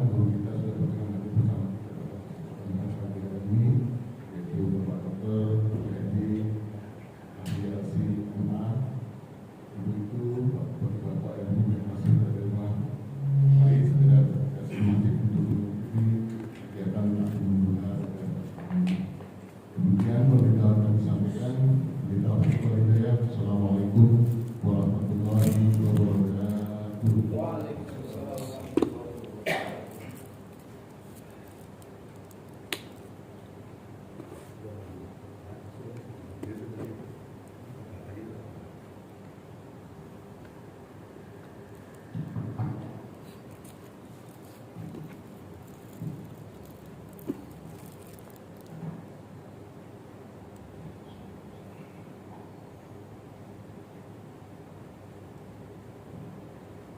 guru kita sudah berkenan hadir bersama kita dengan pagi hari ini, yaitu Bapak Dr. Edi Ahyasi Umar. Untuk itu, Bapak Ibu yang masih berada di rumah, mari segera kasih masjid untuk mengikuti kegiatan aksi membuka. Kemudian pemberitahuan yang disampaikan, berita Hidayah.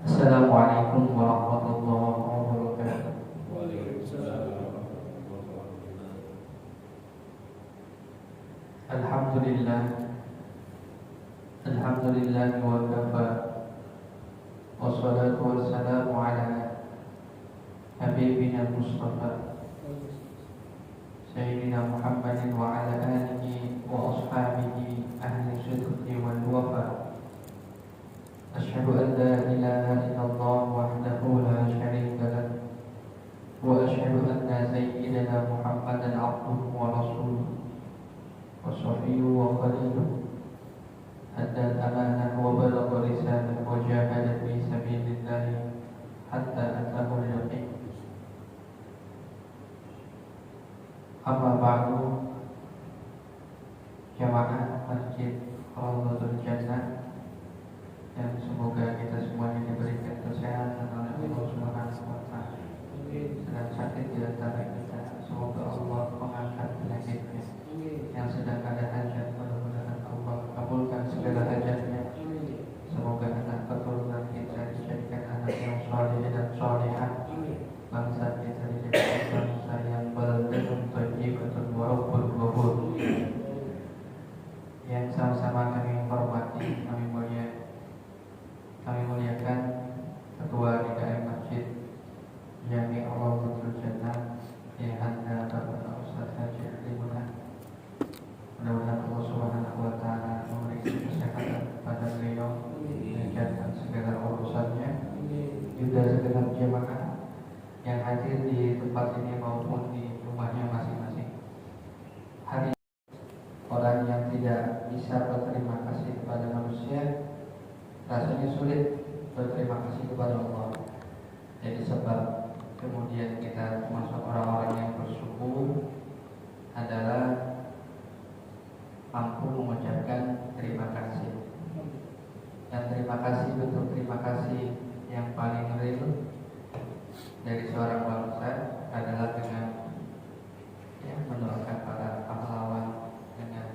Assalamualaikum warahmatullahi wabarakatuh. Waalaikumsalam. Assalamualaikum warahmatullahi wabarakatuh. Alhamdulillah, alhamdulillah wa kafa, wassalatu wassalamu ala habibina Mustafa Sayyidina Muhammadin wa ala alihi wa ashabihi ahli sidqi wal wafa. Asyhadu an la ilaha illallah wahdahu la syarika lah wa asyhadu anna sayyidina Muhammadan abduhu wa rasuluh wa safiyuhu wa khaliluh adda al-amanah wa balagha risalah wa jahada fi sabilillah hatta atahu al-yaqin. Amma ba'du, jamaah Masjid Rawdatul Jannah, dan semoga kita semuanya diberikan kesehatan oleh Allah Subhanahu wa Ta'ala. Sedang sakit di antara kita, semoga Allah mengangkat penyakitnya. Yang sedang ada hajat, mudah-mudahan Allah kabulkan segala hajatnya. Semoga anak keturunan kita dijadikan anak yang saleh dan salihah. Bangsa kita dijadikan bangsa yang baldatun thayyibatun wa rabbul ghafur. Yang sama-sama kami hormati, kami muliakan Ketua DKM Masjid Jami Rawdatul Jannah yang Anda Bapak Ustaz Haji Alimullah. Mudah-mudahan Allah Subhanahu wa Ta'ala memberi kesehatan kepada beliau, menjalankan segala urusannya, juga segenap jemaah yang hadir di tempat ini maupun di rumahnya masing-masing. Hari orang yang tidak bisa berterima kasih kepada manusia, rasanya sulit berterima kasih kepada Allah. Jadi sebab kemudian kita termasuk orang-orang yang bersyukur adalah mampu mengucapkan terima kasih. Dan terima kasih, bentuk terima kasih yang paling real dari seorang bangsa adalah dengan mendoakan para pahlawan dengan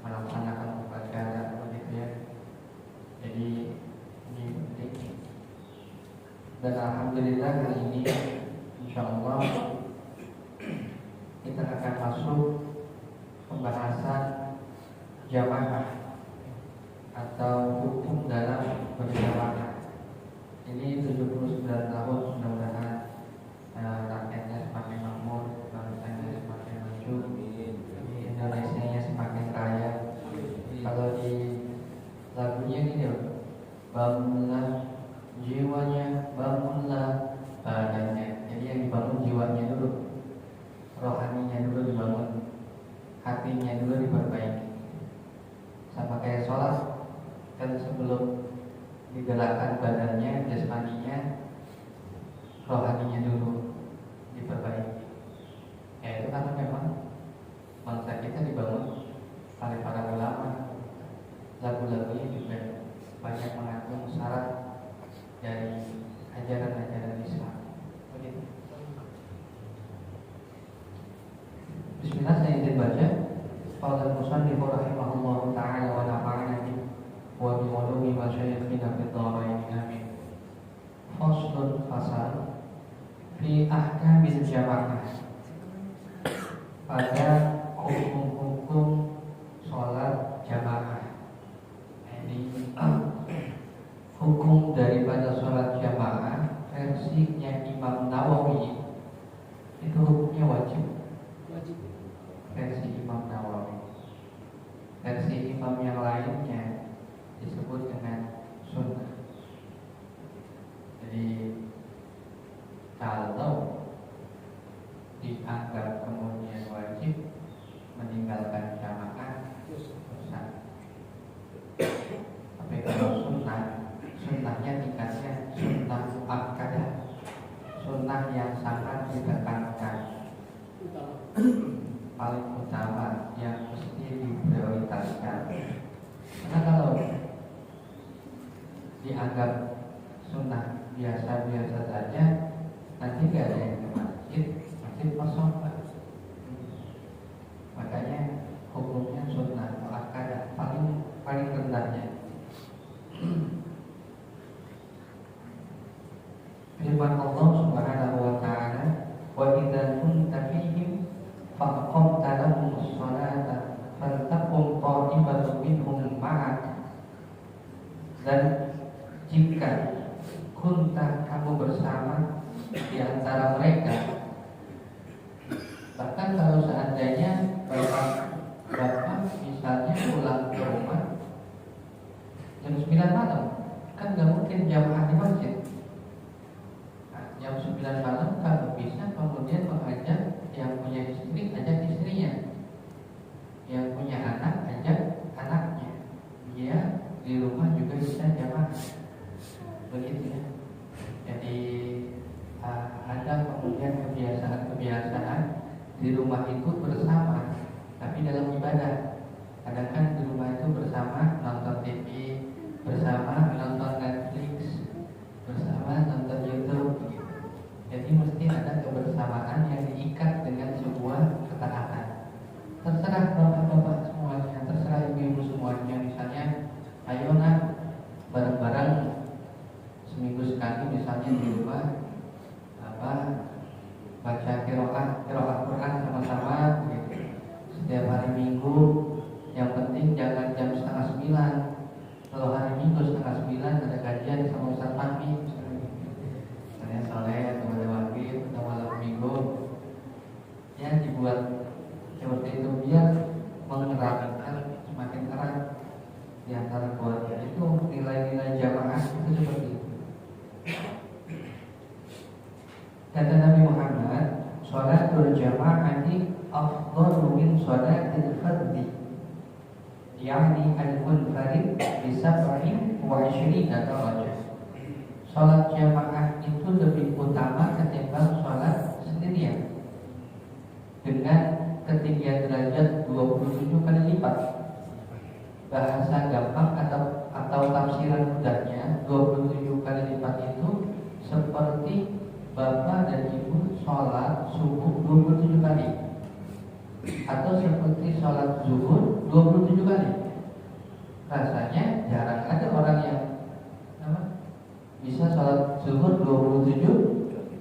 melaksanakan upacara, begitu ya. Jadi ini penting. Dan alhamdulillah kali ini insyaallah kita akan masuk pembahasan jamaah atau hukum dalam berjamaah. Ini 79 tahun, mudah-mudahan rakyatnya semakin makmur, bangsanya semakin maju, Indonesia-nya semakin kaya. Kalau di lagunya gini, bangunlah jiwanya, bangunlah badannya. Jadi yang dibangun jiwanya dulu, rohaninya dulu dibangun, hatinya dulu diperbaiki. Sama kayak sholat, kan sebelum digerakkan badannya, jasmaninya, rohaninya dulu diperbaiki. Ya itu karena memang bangsa kita dibangun oleh para ulama. Lagu-lagunya juga banyak mengandung syarat dari ajaran-ajaran Islam. Begitu. Bismillah, saya izin baca. Qala al-musannif rahimahullahu ta'ala wa nafa'ana bihi wa bi ulumi masyayikhina fid dharain amin. Faslun fasal fi ahkamil jamaah. Pada hukum-hukum sholat jamaah. Ini hukum daripada sholat jamaah versinya Imam Nawawi disebut dengan sunnah. Jadi kalau dianggap kemudian wajib meninggalkan jamaah dosa. Tapi kalau sunnahnya tingkatnya sunnah muakkadah, sunnah yang sangat ditekankan, paling utama yang mesti diprioritaskan. Karena kalau dianggap sunnah biasa-biasa saja, nanti gak ada yang ke masjid kosong Pak. Makanya hukumnya sunnah muakkadah, paling rendahnya. Firman Allah Subhanahu wa taala, "Wa idza kunta fihim faqamta lahumus sholata faltaqum qa'imatun minhum ma'ak." Dan jika kunta kamu bersama di antara mereka, bahkan kalau seandainya bapak misalnya pulang ke rumah jam 9 malam, kan gak mungkin jamaah di masjid. Nah, jam 9 malam kalau bisa kemudian mengajak yang punya istri, ajak istrinya, yang punya anak, ajak anaknya, dia di rumah juga bisa jamaah. Begitu ya. Jadi ada kemudian kebiasaan di rumah itu bersama, tapi dalam ibadah. Kadang kan di rumah itu bersama nonton TV, bersama nonton Netflix, bersama nonton YouTube. Jadi mesti ada kebersamaan yang diikat dengan sebuah ketaatan. Terserah bapak-bapak semuanya, terserah ibu-ibu semuanya. Misalnya, ayo nak bareng-bareng seminggu sekali misalnya di rumah baca qiraat Quran sama-sama gitu. Setiap hari Minggu, yang penting jangan jam 8:30. Kalau hari Minggu 8:30 ada kajian sama Ustaz Fahmi, misalnya soleh atau ada wakil atau malam Minggu, ya dibuat seperti itu biar mengeratkan semakin erat di antara keluarga. Itu nilai-nilai jamaah itu seperti itu. Kata Nabi Muhammad, sholatul jama'ati afdalu min sholatil fardhi, yakni al-munfarid bi 27 darajah. Sholat jamaah itu lebih utama ketimbang sholat sendirian dengan ketinggian derajat 27 kali lipat. Bahasa gampang atau tafsiran mudahnya, 27 kali lipat itu seperti bapak dan ibu sholat subuh 27 kali, atau seperti sholat zuhur 27 kali. Rasanya jarang ada orang yang bisa sholat zuhur 27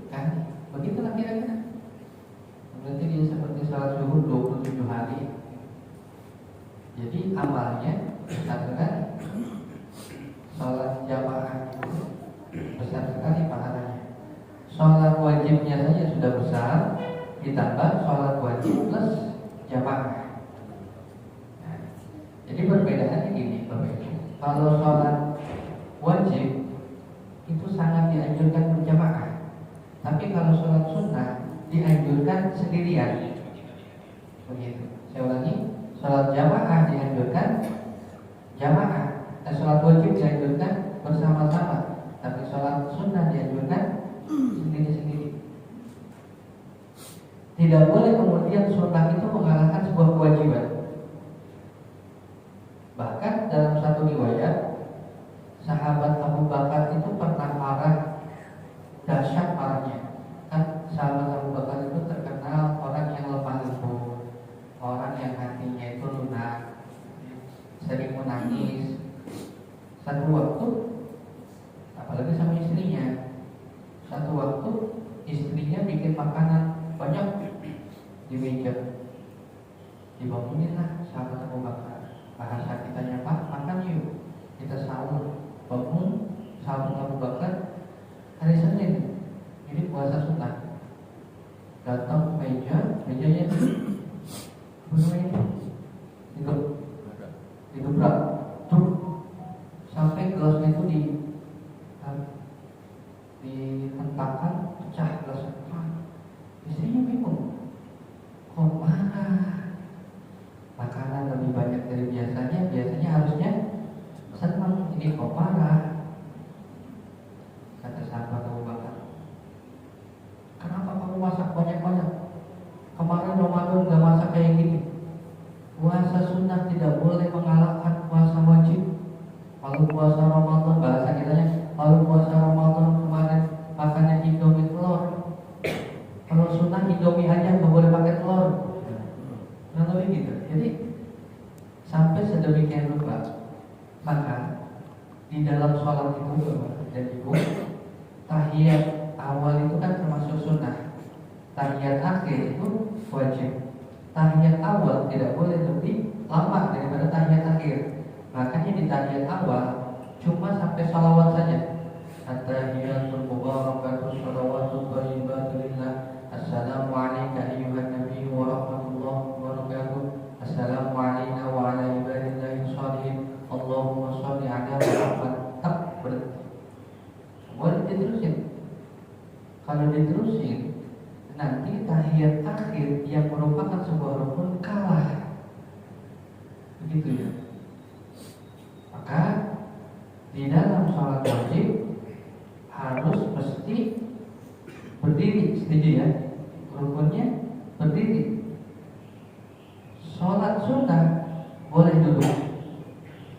kali. Begitulah kira-kira. Berarti dia seperti sholat zuhur 27 hari. Jadi amalnya besar sekali. Sholat jamaah itu besar sekali pahalanya. Sholat wajibnya saja sudah besar, ditambah sholat wajib plus jamaah. Nah, jadi perbedaannya gini, kalau sholat wajib itu sangat dianjurkan berjamaah, tapi kalau sholat sunnah dianjurkan sendirian. Begitu. Saya ulangi, sholat jamaah dianjurkan jamaah, dan sholat wajib dianjurkan bersama-sama, tapi sholat sunnah dianjurkan sendiri-sendiri. Tidak boleh kemudian sunnah itu mengalahkan sebuah kewajiban. Bahkan dalam satu riwayat, sahabat Abu Bakar itu pernah marah, dahsyat marahnya. Kan sahabat Abu Bakar itu terkenal orang yang lemah lembut, orang yang hatinya itu lunak, sering menangis. Satu waktu, apalagi sama istrinya, satu waktu istrinya bikin makanan banyak di meja, dibangunin lah sahabat Abu Bakar. Bahasa kitanya, Pak, makan yuk, kita sahur. Bangun sahabat Abu Bakar hari Senin, ini puasa sunnah. Datang ke mejanya bener ini, digebrak, tuh, dari biasanya harusnya senang, ini kok parah. Kata sahabat Abu Bakar, kenapa kamu masak banyak-banyak? Kemarin Ramadan gak masak kayak gini. Puasa sunnah tidak boleh mengalahkan puasa wajib. Kalau puasa Ramadan, bahasa kitanya, kalau puasa Ramadan kemarin makannya indomie telur, kalau sunnah indomie aja gak boleh pakai telur. Nah, lebih gitu. Jadi sampai sedemikian rupa. Maka di dalam sholat itu dan ibu, tahiyat awal itu kan termasuk sunnah, tahiyat akhir itu wajib. Tahiyat awal tidak boleh lebih lama daripada tahiyat akhir. Makanya di tahiyat awal cuma sampai sholawat saja. At-tahiyatul mubarakatuh sholawatu thayyibatu lillah. Assalamu alayka ayyuhan nabiy wa rahmatullahi wa barakatuh. Assalamu alayna wa ala ibadillahi sholihin. Allahumma sholli ala Muhammad. Tak berhenti. Boleh diterusin. Kalau diterusin, nanti tahiyat akhir yang merupakan sebuah rukun kalah. Begitu ya. Maka di dalam sholat wajib harus mesti berdiri, setuju ya? Rukunnya berdiri. Sholat sunnah boleh duduk.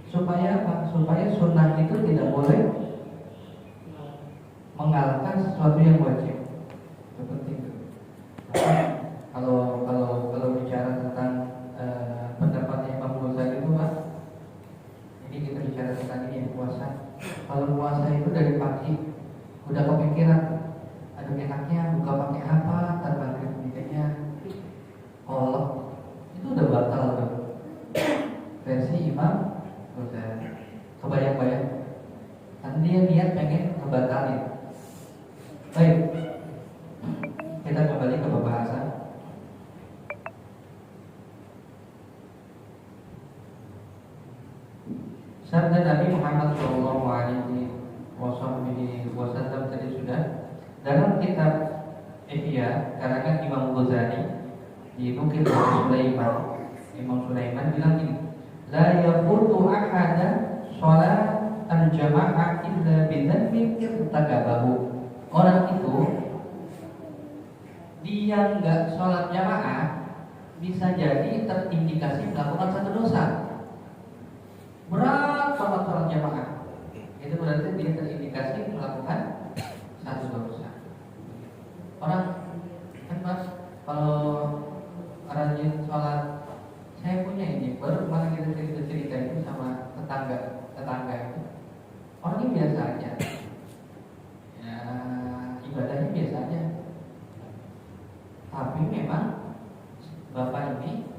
Supaya apa? Supaya sunnah itu tidak boleh mengalahkan sesuatu yang wajib. Itu penting. Kalau bicara tentang pendapatnya Imam Ghazali itu Pak, ini kita bicara tentang ini ya, puasa. Kalau puasa itu dari pagi udah kepikiran, aduh enaknya buka pakai apa, tanpa mikirnya kolak, itu udah batal tuh. Versi Imam Ghazali. Kebayang-bayang, kan dia niat pengen ngebatalin. Baik, kita kembali ke pembahasan. Sabda Nabi Muhammad SAW tadi sudah dalam kitab Ihya karangan Imam Ghazali dinukil oleh Sulaiman. Imam Sulaiman bilang ini, la yaqutu ahada sholat al-jamaah illa bidzanbin irtakabahu. Orang itu dia nggak sholat jamaah bisa jadi terindikasi melakukan satu dosa. Berat banget sholat jamaah, itu berarti dia terindikasi melakukan satu dosa. Orang kan Mas, kalau rajin sholat, saya punya ini baru kemarin kita cerita itu sama tetangga itu. Orangnya biasa aja, ya ibadahnya biasa aja. Tapi memang bapak ini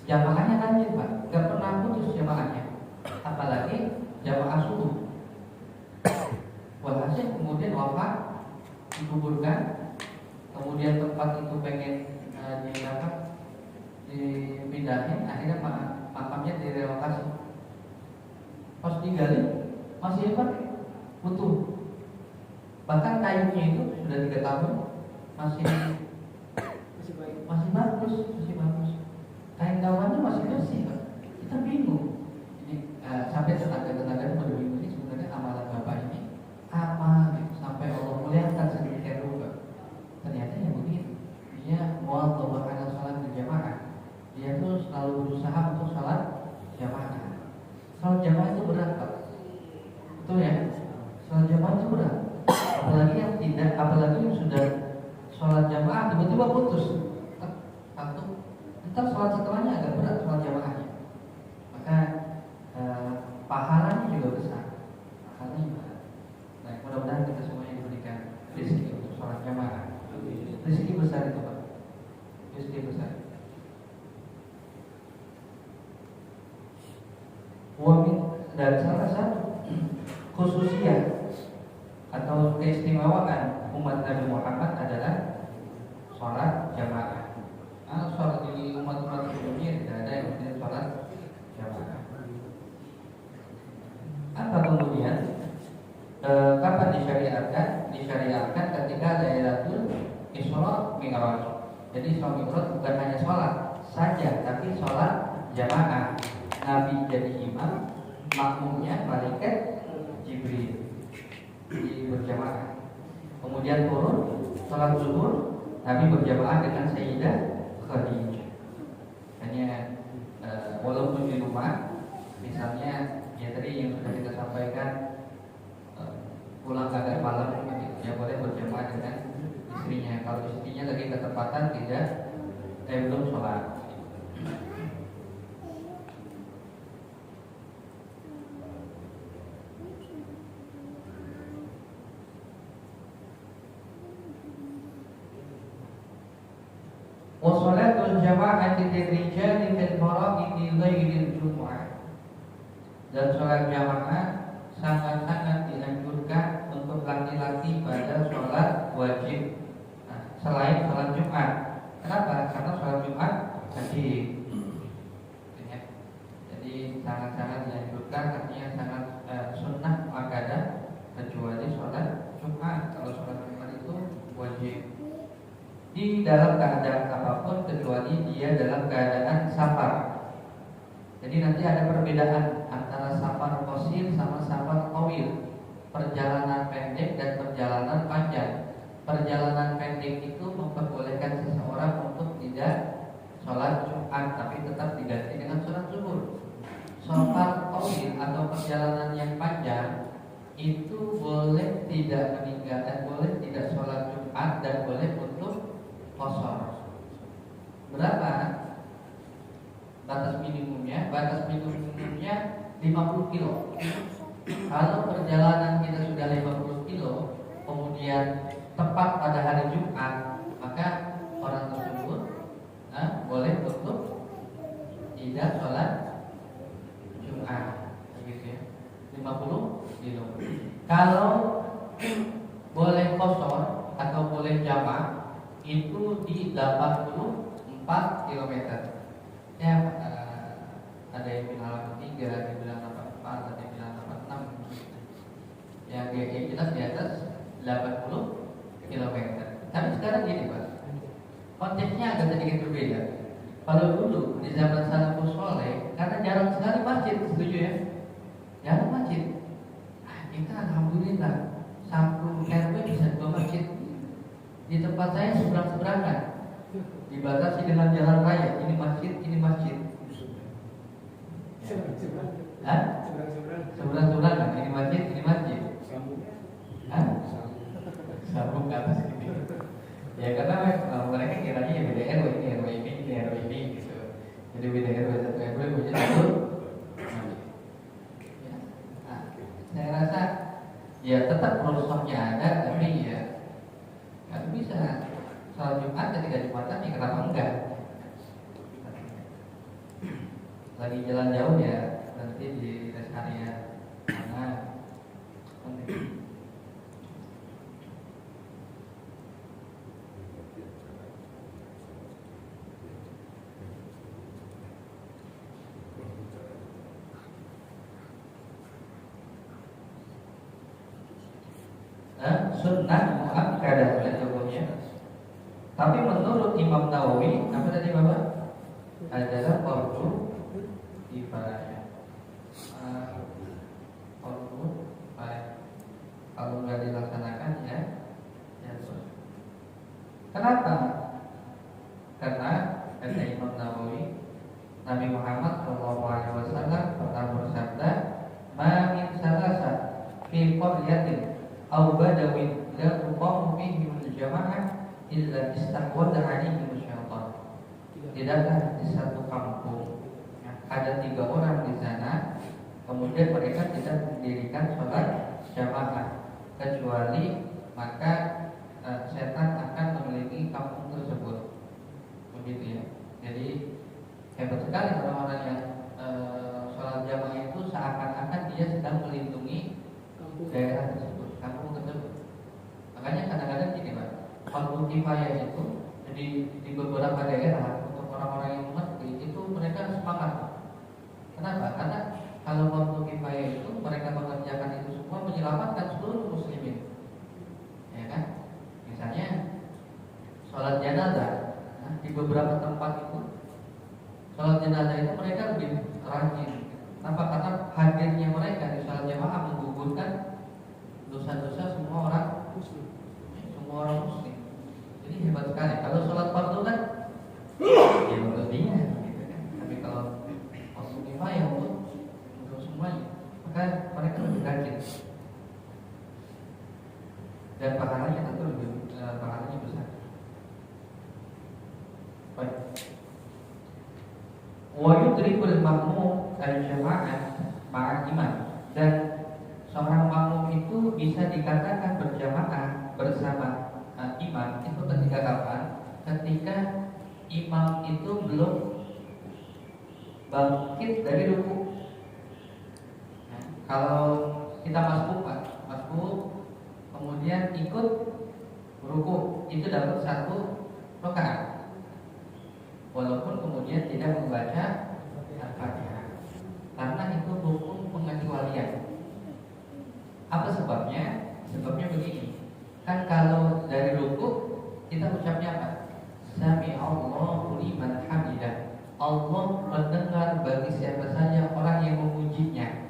jamaahnya rajin Pak, gak pernah putus jamaahnya. Apalagi jamaah subuh. Walhasil kemudian wafat, dikuburkan, kemudian tempat itu pengen dipindahin, akhirnya makamnya direlokasi. Pas digali masih utuh. Bahkan kayunya itu sudah 3 tahun masih bagus. Kain daunnya masih bersih Pak. Kita bingung. Ini sampai tetangga-tetangga pada bingung, ini sebenarnya amalan bapak ini apa gitu, sampai Allah muliakan sedemikian rupa. Ternyata yang begitu. Dia muwadhabah ala salat berjamaah. Dia tuh selalu berusaha untuk salat jamaah. Salat jamaah itu berat Pak. Betul ya? Salat jamaah itu berat. Apalagi yang sudah salat jamaah tiba-tiba putus. Ntar sholat setelahnya agak berat sholat jamaahnya. Maka pahalanya juga besar. Nah, mudah-mudahan kita semuanya diberikan rezeki untuk sholat jamaah. Rezeki besar itu Pak. Rezeki besar. Dan salah satu khususnya atau keistimewaan umat Nabi Muhammad adalah sholat jamaah. Sholat di umat-umat sebelumnya tidak ada yang tidak sholat jamaah. Apa kemudian kapan disyariatkan? Disyariatkan ketika Lailatul Isra Mi'raj. Jadi Isra Mi'raj bukan hanya sholat saja, tapi sholat jamaah. Nabi jadi imam, makmumnya malaikat Jibril. Jadi berjamaah. Kemudian turun salat zuhur, Nabi berjamaah dengan Sayyidah Khadijah. Hanya walaupun di rumah, misalnya ya tadi yang sudah kita sampaikan, pulang agak malam ya boleh berjamaah dengan istrinya. Kalau istrinya lagi ketepatan belum sholat. Wassalatul jama'ati lirijali fil fara'idi ghairil jumu'ah. Dan sholat jamaah sangat-sangat dianjurkan untuk laki-laki pada sholat wajib, selain sholat Jumat. Kenapa? Karena sholat Jumat wajib. Jadi sangat-sangat dianjurkan, artinya sangat sunnah muakkadah, kecuali sholat Jumat. Kalau sholat Jumat itu wajib di dalam keadaan apapun kecuali dia dalam keadaan safar. Jadi nanti ada perbedaan antara safar qasir sama safar tawil. Perjalanan pendek dan perjalanan panjang. Perjalanan pendek itu memperbolehkan seseorang untuk tidak sholat Jumat, tapi tetap diganti dengan sholat zuhur. Safar tawil atau perjalanan yang panjang itu boleh tidak meninggalkan, boleh tidak sholat Jumat dan boleh untuk kosor. Berapa batas minimumnya? Batas minimumnya 50 kilo. Kalau perjalanan kita sudah 50 kilo, kemudian tepat pada hari Jumat, maka orang tersebut boleh untuk tidak sholat Jumat, begitu ya. 50 kilo. Kalau boleh kosor atau boleh jamak itu di 84 km. Ya, ada yang bilang 83, ada yang bilang 84, ada yang bilang 86. Yang jelas di atas 80 km. Tapi sekarang gini Pak, konteksnya agak sedikit berbeda. Kalau dulu di zaman salafus soleh, karena jarang sekali masjid, setuju ya? Jarang masjid. Kita alhamdulillah satu RW bisa 2 masjid. Di tempat saya seberang-seberangan, dibatasi dengan jalan raya. Ini masjid, ini masjid. Seberang-seberangan, ini masjid, ini masjid. Sambung ke atas ini. Ya karena mereka kiranya ya beda RW, ini RW ini gitu. Jadi beda RW satu RW punya satu. Saya rasa ya tetap prosesnya ada, tapi ya nggak bisa sholat Jumat ketika Jumatan ya kenapa enggak? Lagi jalan jauh ya nanti di rest area mana? Sunnah muakkadah hukumnya. Tapi menurut Imam Nawawi, apa tadi Bapak? Adalah fardu kifayah. Fardu kifayah. Kalau nggak dilaksanakan ya terus. Kenapa? Karena kata Imam Nawawi, Nabi Muhammad SAW pernah bersabda, "Ma min salasa fi qaryatin aw badawin la tuqamu fihi al-jama'ah illa istahwadha 'alaihim syaitan." Tidaklah di satu kampung ada 3 orang di sana, kemudian mereka tidak mendirikan sholat jamaah, kecuali maka setan akan memiliki kampung tersebut. Begitu ya. Jadi hebat sekali orang-orang yang sholat jamaah itu seakan-akan dia sedang melindungi daerah tersebut, kampung tersebut. Makanya kadang-kadang gini Pak, fardu kifayah itu jadi di beberapa daerah untuk orang-orang yang mengerti itu mereka sepakat. Kenapa? Karena kalau fardu kifayah itu mereka mengerjakan itu semua menyelamatkan seluruh muslimin. Ya kan? Misalnya sholat jenazah di beberapa tempat itu Sholat jenazah itu mereka lebih rajin. Kenapa? Karena hadirnya mereka di sholat jamaah menggugurkan dosa-dosa semua orang muslim. Jadi hebat sekali. Kalau sholat fardu kan ya untuk dia gitu kan. Tapi kalau waktu kifayah untuk semuanya, maka mereka lebih rajin. Dan pahalanya tentu lebih pahalanya besar. Baik. Wa yudrikul makmum al-jama'ah ma'a imam, dan seorang makmum itu bisa dikatakan berjamaah bersama imam itu ketika kapan? Ketika imam itu belum bangkit dari ruku. Nah, kalau kita masbuk kemudian ikut ruku, itu dapat 1 rakaat. Walaupun kemudian tidak membaca Al-Fatihah, karena itu hukum pengecualian. Apa sebabnya? Sebabnya begini. Kan kalau dari ruku kita ucapnya apa? Sami Allahu liman hamidah. Allah mendengar bagi siapa saja orang yang memujinya.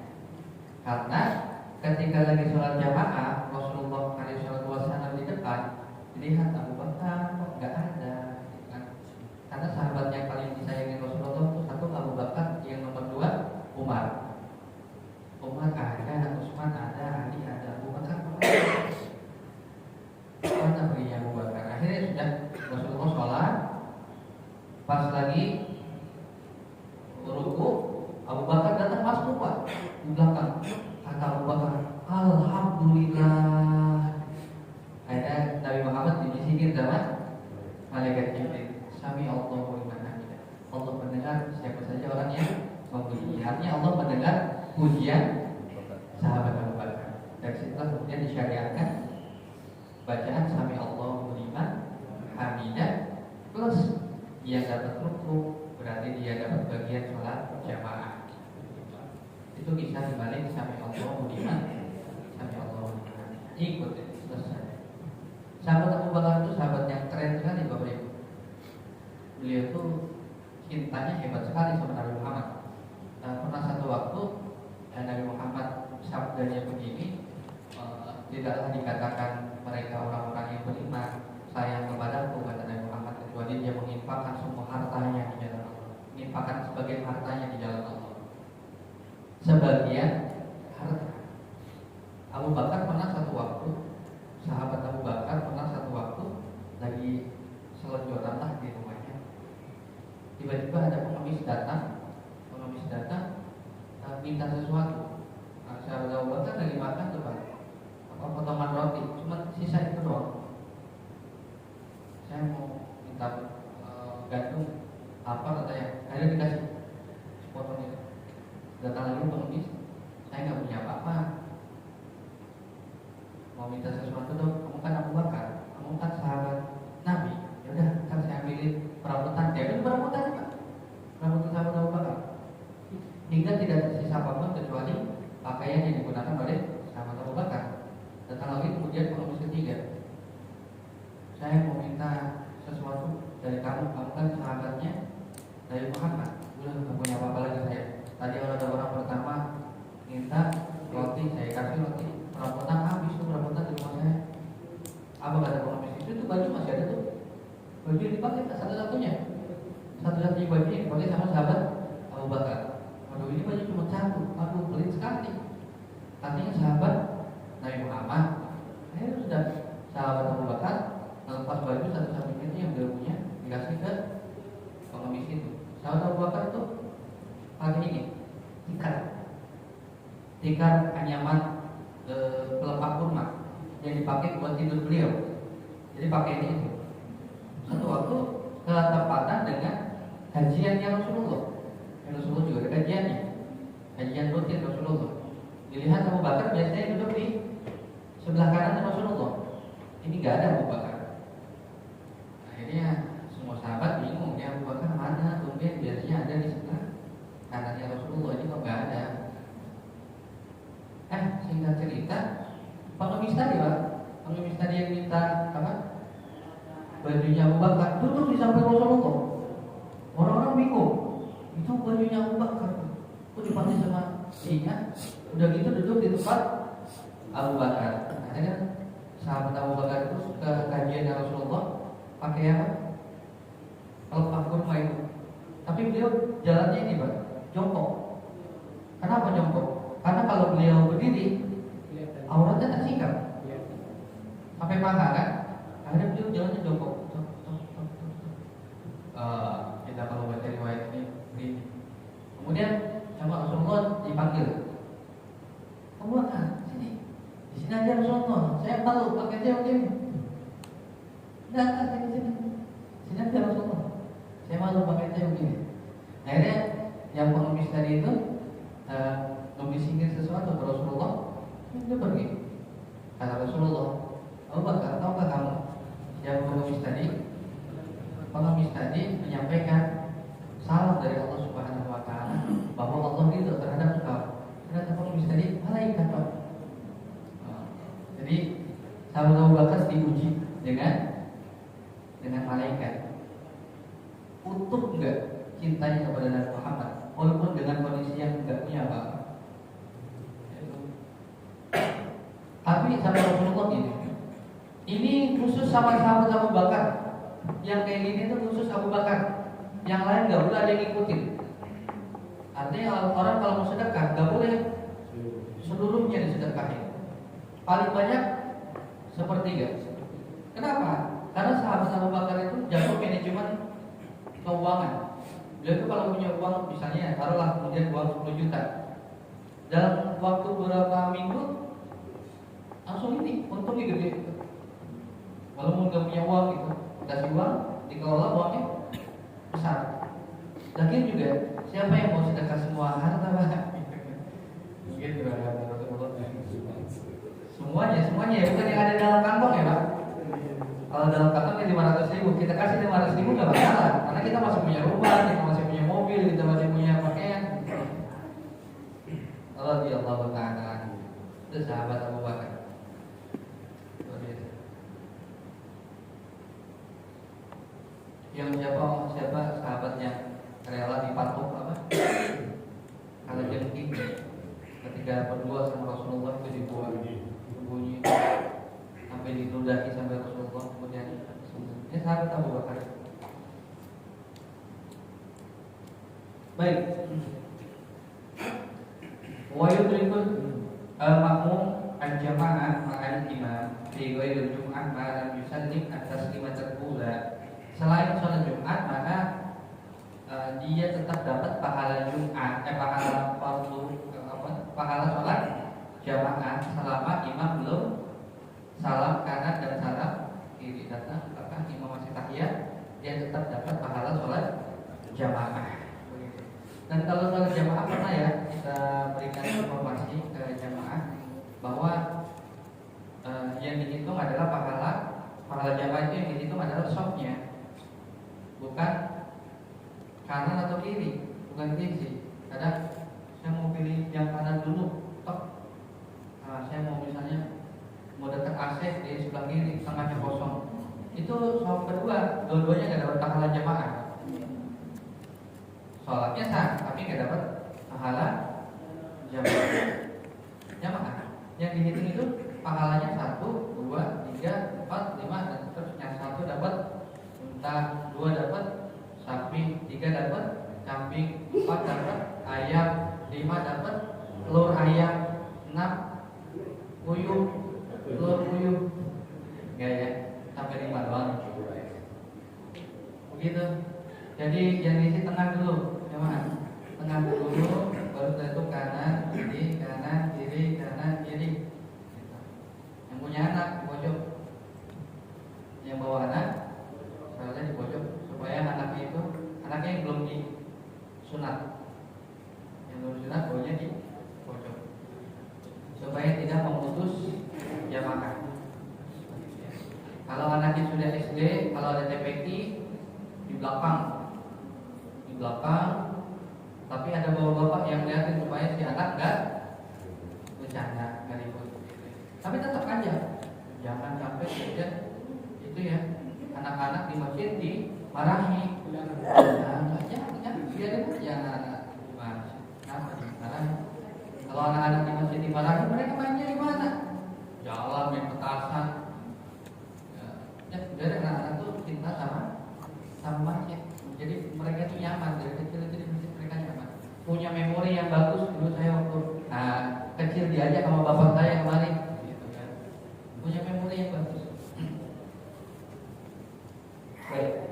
Karena ketika lagi sholat jamaah, Rasulullah SAW di depan, dilihat Abu Bakar kok nggak ada. Karena sahabat yang paling disayangi Rasulullah itu satu Abu Bakar, yang nomor 2 Umar ada, Utsman ada, Ali ada, Abu Bakar mana belinya Abu Bakar. Akhirnya sudah Rasulullah sholat, pas lagi ruku Abu Bakar datang masuk Pak di belakang. Kata Abu Bakar, Alhamdulillah. Akhirnya Nabi Muhammad dibisikin sama malaikat Jibril, Sami Allahu liman hamidah. Allah mendengar siapa saja orang yang memuji. Artinya Allah mendengar pujian sahabat Abu Bakar. Dari situlah kemudian disyariatkan bacaan Sami Allahu liman hamidah plus dia dapat ruku, berarti dia dapat bagian sholat jamaah. Itu kisah dibalik Sami Allahu liman hamidah. Ikut selesai. Sahabat Abu Bakar itu sahabat yang keren sekali Bapak Ibu. Beliau itu cintanya hebat sekali sama Nabi Muhammad. Pernah satu waktu Nabi Muhammad sabdanya begini, tidaklah dikatakan mereka orang-orang yang beriman sayang kepadaku, kata Nabi Muhammad, kecuali dia menginfakkan semua hartanya di jalan Allah. Menginfakkan sebagian hartanya di jalan Allah. Sebagian harta. Abu Bakar pernah satu waktu, sahabat Abu Bakar pernah satu waktu lagi selonjoran lah di rumahnya. Tiba-tiba ada pengemis datang minta sesuatu. Sahabat Abu Bakar lagi makan tuh Pak, potongan roti, cuma sisa itu doang. Saya mau minta gandum apa katanya, akhirnya dikasih sepotong itu. Datang lagi pengemis, saya nggak punya apa-apa, mau minta sesuatu dong. Kamu kan Abu Bakar, kamu kan sahabat Nabi, ya udah kan saya ambilin perabotan. Dia itu perabotan Pak, perabotan sahabat Abu Bakar, hingga tidak tersisa apapun kecuali pakaian yang digunakan oleh sahabat Abu Bakar. Datang lagi kemudian pengemis ketiga, saya mau minta sesuatu dari kamu, kamu kan sahabatnya Nabi Muhammad. Udah nggak punya apa-apa lagi saya. Tadi ada orang pertama minta roti, saya kasih roti. Perabotan habis tuh, perabotan di rumah saya. Apa kata pengemis itu baju masih ada tuh, baju yang dipakai satu-satunya baju yang dipakai sama sahabat Abu Bakar. Waduh, ini baju cuma satu, aduh pelit sekali. Artinya sahabat Nabi Muhammad. Akhirnya sudah sahabat Abu Bakar melepas baju satu-satunya itu yang dia punya, dikasih ke pengemis itu. Sahabat Abu Bakar itu pakai ini tikar anyaman pelepah kurma yang dipakai buat tidur beliau. Jadi pakai ini itu. Satu waktu ketepatan dengan kajiannya Rasulullah. Rasulullah juga ada kajiannya, kajian rutin Rasulullah. Dilihat Abu Bakar biasanya duduk di sebelah kanan Rasulullah. Ini nggak ada Abu Bakar. Akhirnya semua sahabat bingung, ya Abu Bakar mana? Tumben biasanya ada di sebelah kanannya Rasulullah, ini kok nggak ada. Singkat cerita, pengemis tadi yang minta apa? Bajunya Abu Bakar duduk di samping Rasulullah. Orang-orang bingung. itu bajunya Abu Bakar. Kok dipakai sama singa? Udah gitu duduk di tempat Abu Bakar. Akhirnya sahabat Abu Bakar itu ke kajian Rasulullah pakai apa? Pelepah kurma itu. Tapi beliau jalannya ini Pak, jongkok. Kenapa jongkok? Karena kalau beliau berdiri, auratnya tersingkap sampai paha kan. Akhirnya beliau jalannya jongkok. Kita kalau baca riwayat ini. Kemudian sama Rasulullah dipanggil. Abu Bakar, sini. Di sini aja Rasulullah. Saya malu pakai dia begini. Enggak, saya di sini. Sini aja Rasulullah. Saya malu pakai dia begini. Akhirnya yang pengemis tadi itu membisingin sesuatu ke Rasulullah. Dia pergi. Kata Rasulullah, Abu Bakar, tahukah kamu yang pengemis tadi? Pengemis tadi menyampaikan salam dari Allah Subhanahu Wa Taala bahwa Allah ridho terhadap engkau. Ternyata pengemis tadi malaikat Pak. Jadi sahabat Abu Bakar diuji dengan malaikat. Utuh enggak cintanya kepada Nabi Muhammad walaupun dengan kondisi yang enggak punya apa-apa. Tapi sama Rasulullah ini khusus sama sahabat Abu Bakar. Yang kayak gini itu khusus Abu Bakar. Yang lain enggak boleh ada yang ngikutin. Artinya orang kalau mau sedekah enggak boleh seluruhnya disedekahin. Paling banyak sepertiga. Kenapa? Karena sahabat Abu Bakar itu jago manajemen keuangan. Beliau itu kalau punya uang misalnya taruhlah kemudian uang 10 juta. Dalam waktu beberapa minggu langsung ini untungnya gede. Walaupun nggak punya uang gitu, kasih uang dikelola uangnya besar. Lagian juga siapa yang mau sedekah semua harta banyak? Mungkin semuanya ya, bukan yang ada dalam kantong ya Pak. Kalau dalam kantongnya 500.000, kita kasih 500.000 nggak masalah, karena kita masih punya rumah, kita masih punya mobil, kita masih punya pakaian. Allah di Allah Taala itu sahabat Abu Bakar. Yang siapa sahabat yang rela dipatok apa? Kalau jengking ketika berdua sama Rasulullah itu dibuat bunyi sampai ditudaki sampai Rasulullah kemudian ini sahabat Abu Bakar. Baik. Wa yudrikul makmum al-jama'ah ma'al imam fi ghairil jum'ah ma lam yusallim at-taslimatul ula. Selain sholat Jumat maka dia tetap dapat pahala Jumat, pahala fardu pahala sholat jamaah selama imam belum salam kanan dan salam kiri. Datang apakah imam masih tahiyat, dia tetap dapat pahala sholat jamaah. Dan kalau sholat jamaah pernah ya kita berikan informasi ke jamaah bahwa yang dihitung adalah pahala jamaah itu yang dihitung adalah softnya, bukan kanan atau kiri, bukan kiri. Kadang saya mau pilih yang kanan dulu, saya mau misalnya mau dekat AC di sebelah kiri, tengahnya kosong. Itu soal kedua, dua-duanya nggak dapat pahala jamaah. Sholatnya sah, tapi nggak dapat pahala jamaah. Yang dihitung itu pahalanya 1, 2, 3, 4, 5 dan seterusnya. 1 dapat unta, 2 dapat sapi, 3 dapat kambing, 4 dapat ayam, 5 dapat telur ayam, 6 puyuh, telur puyuh. Enggak ya, sampai 5 doang. Begitu. Jadi yang diisi tengah dulu, gimana? Tengah dulu, baru setelah itu kanan, kiri, kanan, kiri, kanan, kiri. Yang punya anak di pojok, yang bawa anak seharusnya di pojok supaya anaknya yang belum disunat, yang belum disunat bawanya di pojok supaya tidak memutus jamaah. Kalau anaknya sudah SD, kalau ada TPQ di belakang, tapi ada bapak-bapak yang lihatin supaya si anak nggak bercanda, nggak ribut. Tapi tetap aja jangan sampai kemudian itu ya anak-anak di masjid dimarahi. Jangan biarin aja. Terakhir mereka mainnya di mana? Jalan, main petasan. Ya, jadi anak-anak tuh cinta sama masjid. Jadi mereka tuh nyaman dari kecil jadi masjid mereka nyaman. Punya memori yang bagus dulu saya waktu kecil diajak sama bapak saya kemarin. Gitu kan. Punya memori yang bagus. Baik.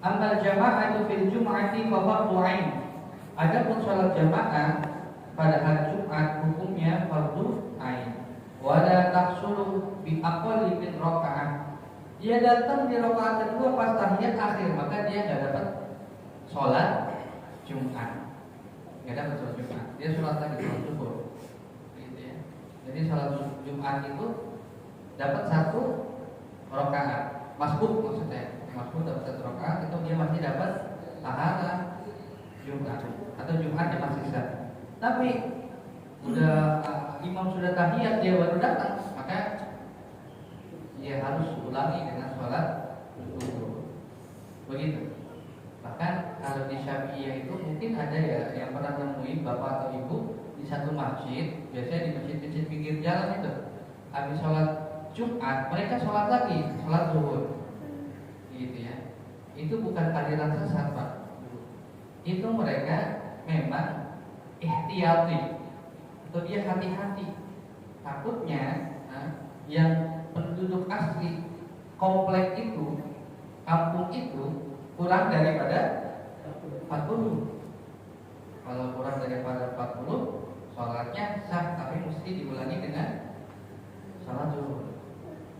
Amal jama'atu fil jum'ati fa fardhu 'ain. Adapun salat jamaah pada hari Jumat hukumnya fardhu 'ain. Wala tahsulu bi aqalli min rakaah. Dia datang di rakaat kedua pas tahiyat akhir, maka dia enggak dapat salat Jumat. Enggak dapat salat Jumat. Dia salat lagi salat zuhur. Gitu ya. Jadi salat Jumat itu dapat satu rakaat. Masbuk maksudnya. Masbuk dapat satu rakaat itu dia masih dapat pahala Jumat atau Jumat dia masih sah. Tapi udah imam sudah tahiyat dia baru datang, maka dia harus ulangi dengan sholat zuhur. Begitu. Bahkan kalau di Syafi'iyah itu mungkin ada ya yang pernah nemuin bapak atau ibu di satu masjid, biasanya di masjid-masjid pinggir jalan itu, habis sholat Jumat mereka sholat lagi, sholat zuhur. Gitu ya. Itu bukan aliran sesat, Pak. Itu mereka memang ihtiyati atau dia hati-hati. Takutnya yang penduduk asli komplek itu, kampung itu kurang daripada 40. Kalau kurang daripada 40, sholatnya sah tapi mesti diulangi dengan sholat zuhur.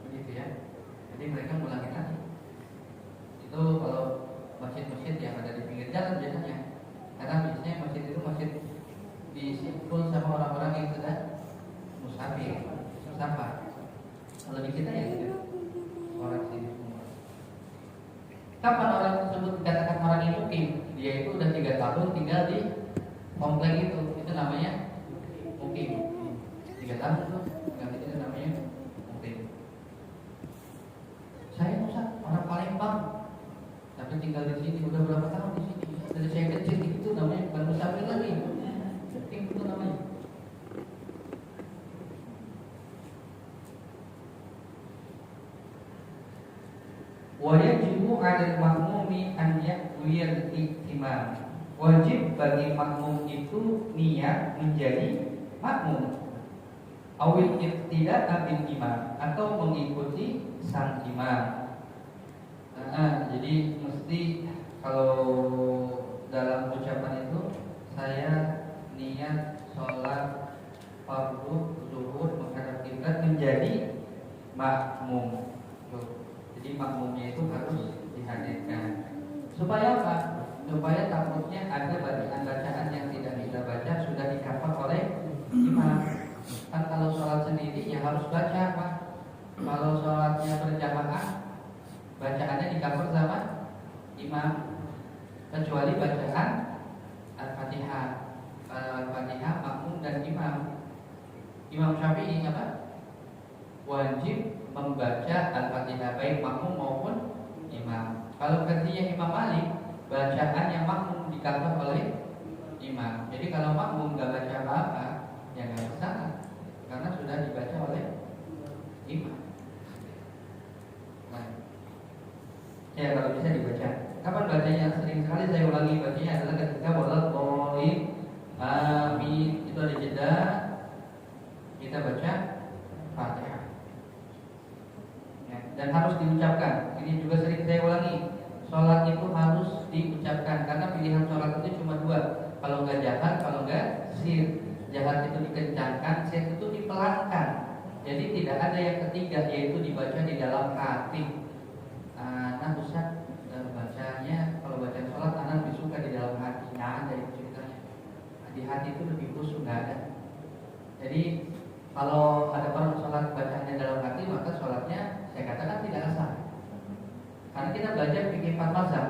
Begitu ya. Jadi mereka ulangi lagi. Itu kalau masjid-masjid yang ada di pinggir jalan biasanya, karena biasanya masjid itu masjid disimpul sama orang-orang yang sudah musafir. Kalau di kita ya tidak orang sini semua. Kapan orang tersebut dikatakan orang yang mukim? Dia itu udah 3 tahun tinggal di komplek itu namanya mukim. 3 tahun tuh tinggal di situ namanya mukim. Saya Ustaz orang Palembang, tapi tinggal di sini udah berapa tahun di sini. Dari saya kecil itu namanya bukan musafir lagi. Mukim itu namanya. Wajibu 'alal makmumi an yaqwiyal ihtimam. Wajib bagi makmum itu niat menjadi makmum. Awil iqtida'a bil imam, atau mengikuti sang imam. Jadi mesti kalau dalam ucapan itu saya niat sholat fardu zuhur menghadap kiblat menjadi makmum. Jadi makmumnya itu harus dihadirkan. Supaya apa? Supaya takutnya ada bacaan-bacaan yang tidak bisa baca sudah di-cover oleh imam. Kan kalau sholat sendiri ya harus baca, Pak. Kalau sholatnya berjamaah, bacaannya di-cover sama imam. Kecuali bacaan Al-Fatihah. Al-Fatihah makmum dan imam. Imam Syafi'i apa? Wajib membaca Al-Fatihah baik makmum maupun imam. Kalau versinya Imam Malik, bacaan yang makmum di-cover oleh imam. Jadi kalau makmum nggak baca apa-apa, ya nggak masalah, karena sudah dibaca oleh imam. Nah, ya kalau bisa dibaca. Kapan bacanya? Sering sekali saya ulangi bacanya adalah ketika walad dhalin amin. Itu ada jeda, kita baca Fatihah. Dan harus diucapkan. Ini juga sering saya ulangi. Sholat itu harus diucapkan karena pilihan sholat itu cuma 2. Kalau nggak jahat, kalau nggak sir. Jahat itu dikencangkan, sir itu dipelankan. Jadi tidak ada yang ketiga, yaitu dibaca di dalam hati. Nah Ustaz, bacanya kalau baca sholat anak lebih suka di dalam hati. Nggak ada itu ceritanya. Di hati itu lebih khusyuk, nggak ada. Jadi kalau ada orang sholat bacaannya dalam hati, maka sholatnya saya katakan tidak sah. Karena kita belajar fikih 4 mazhab.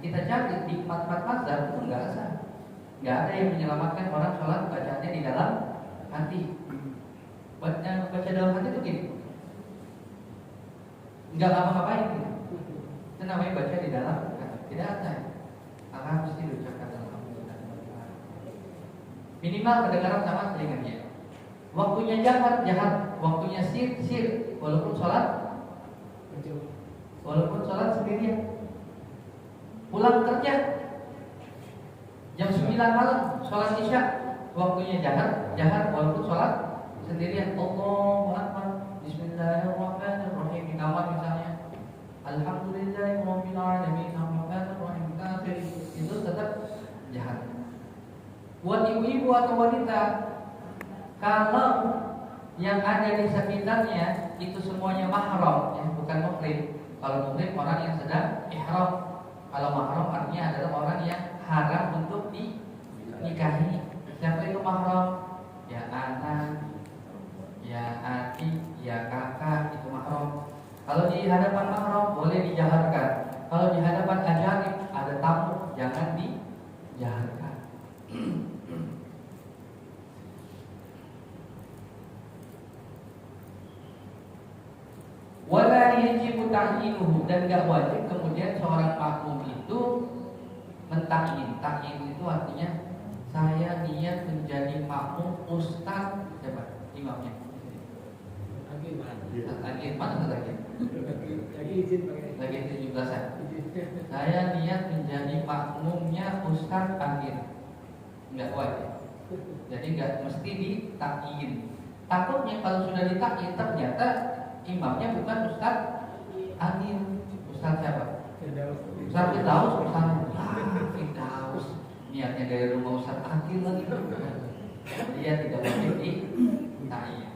Kita cari di 4 mazhab itu enggak sah. Enggak ada yang menyelamatkan orang sholat bacaannya di dalam hati. Baca dalam hati itu gini, enggak ngapa-ngapain gitu. Itu namanya baca di dalam hati. Tidak ada. Maka mesti diucapkan alhamdulillah. Minimal kedengaran sama telinganya. Waktunya jahat, waktunya sir, walaupun sholat sendirian. Pulang kerja jam 9 malam, sholat isya, waktunya jahat, walaupun sholat sendirian. Allahu Akbar, Bismillahirrahmanirrahim di kamar misalnya. Alhamdulillahirabbil alamin, Arrahmanirrahim, itu tetap jahat. Buat ibu-ibu atau wanita, kalau yang ada di sekitarnya itu semuanya mahram, ya, bukan muhrim. Kalau muhrim orang yang sedang ihram. Kalau mahram artinya adalah orang yang haram untuk dinikahi. Siapa itu mahram? Ya anak, ya adik, ya kakak, itu mahram. Kalau di hadapan mahram boleh dijaharkan. Kalau di hadapan ajanib ada tamu, jangan dijaharkan. Wala yajibu ta'yinuhu, dan gak wajib kemudian seorang makmum itu mentakyin. Takyin itu artinya saya niat menjadi makmum ustaz siapa? Imamnya. Lagi mana lagi? Lagi izin 17-an. Saya niat menjadi makmumnya Ustaz Akhir. Enggak wajib. Jadi enggak mesti ditakyin. Takutnya kalau sudah ditakyin ternyata imamnya bukan Ustaz Akhir. Ustaz siapa? Ustaz Firdaus. Firdaus. Niatnya dari rumah Ustaz Akhir lagi. Dia tidak wajib ditakyin.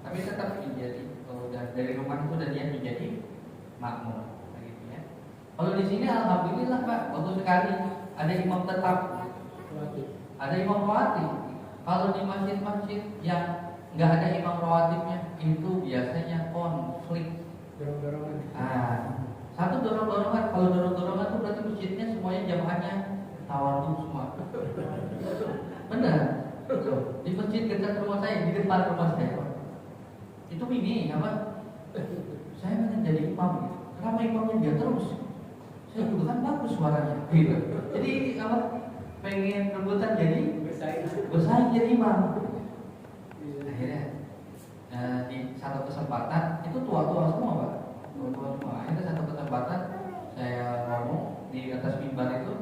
Tapi tetap menjadi, kalau dari rumah itu udah dia menjadi makmum, gitu ya. Kalau di sini alhamdulillah Pak, bagus sekali. Ada imam tetap, ada imam rawatib. Kalau di masjid-masjid yang nggak ada imam rawatibnya, itu biasanya konflik. Dorong-dorongan. Satu dorong-dorongan. Kalau dorong-dorongan itu berarti masjidnya semuanya jamaahnya tawadhu semua. Benar. Di masjid dekat rumah saya, di depan rumah saya. Itu ini apa? Saya pengen jadi imam. Kenapa imamnya dia terus? Saya juga kan bagus suaranya. Gitu. Jadi apa? Pengen rebutan jadi bersaing jadi imam. Akhirnya di satu kesempatan itu tua-tua semua Pak. Tua-tua semua. Akhirnya satu kesempatan saya ngomong di atas mimbar itu,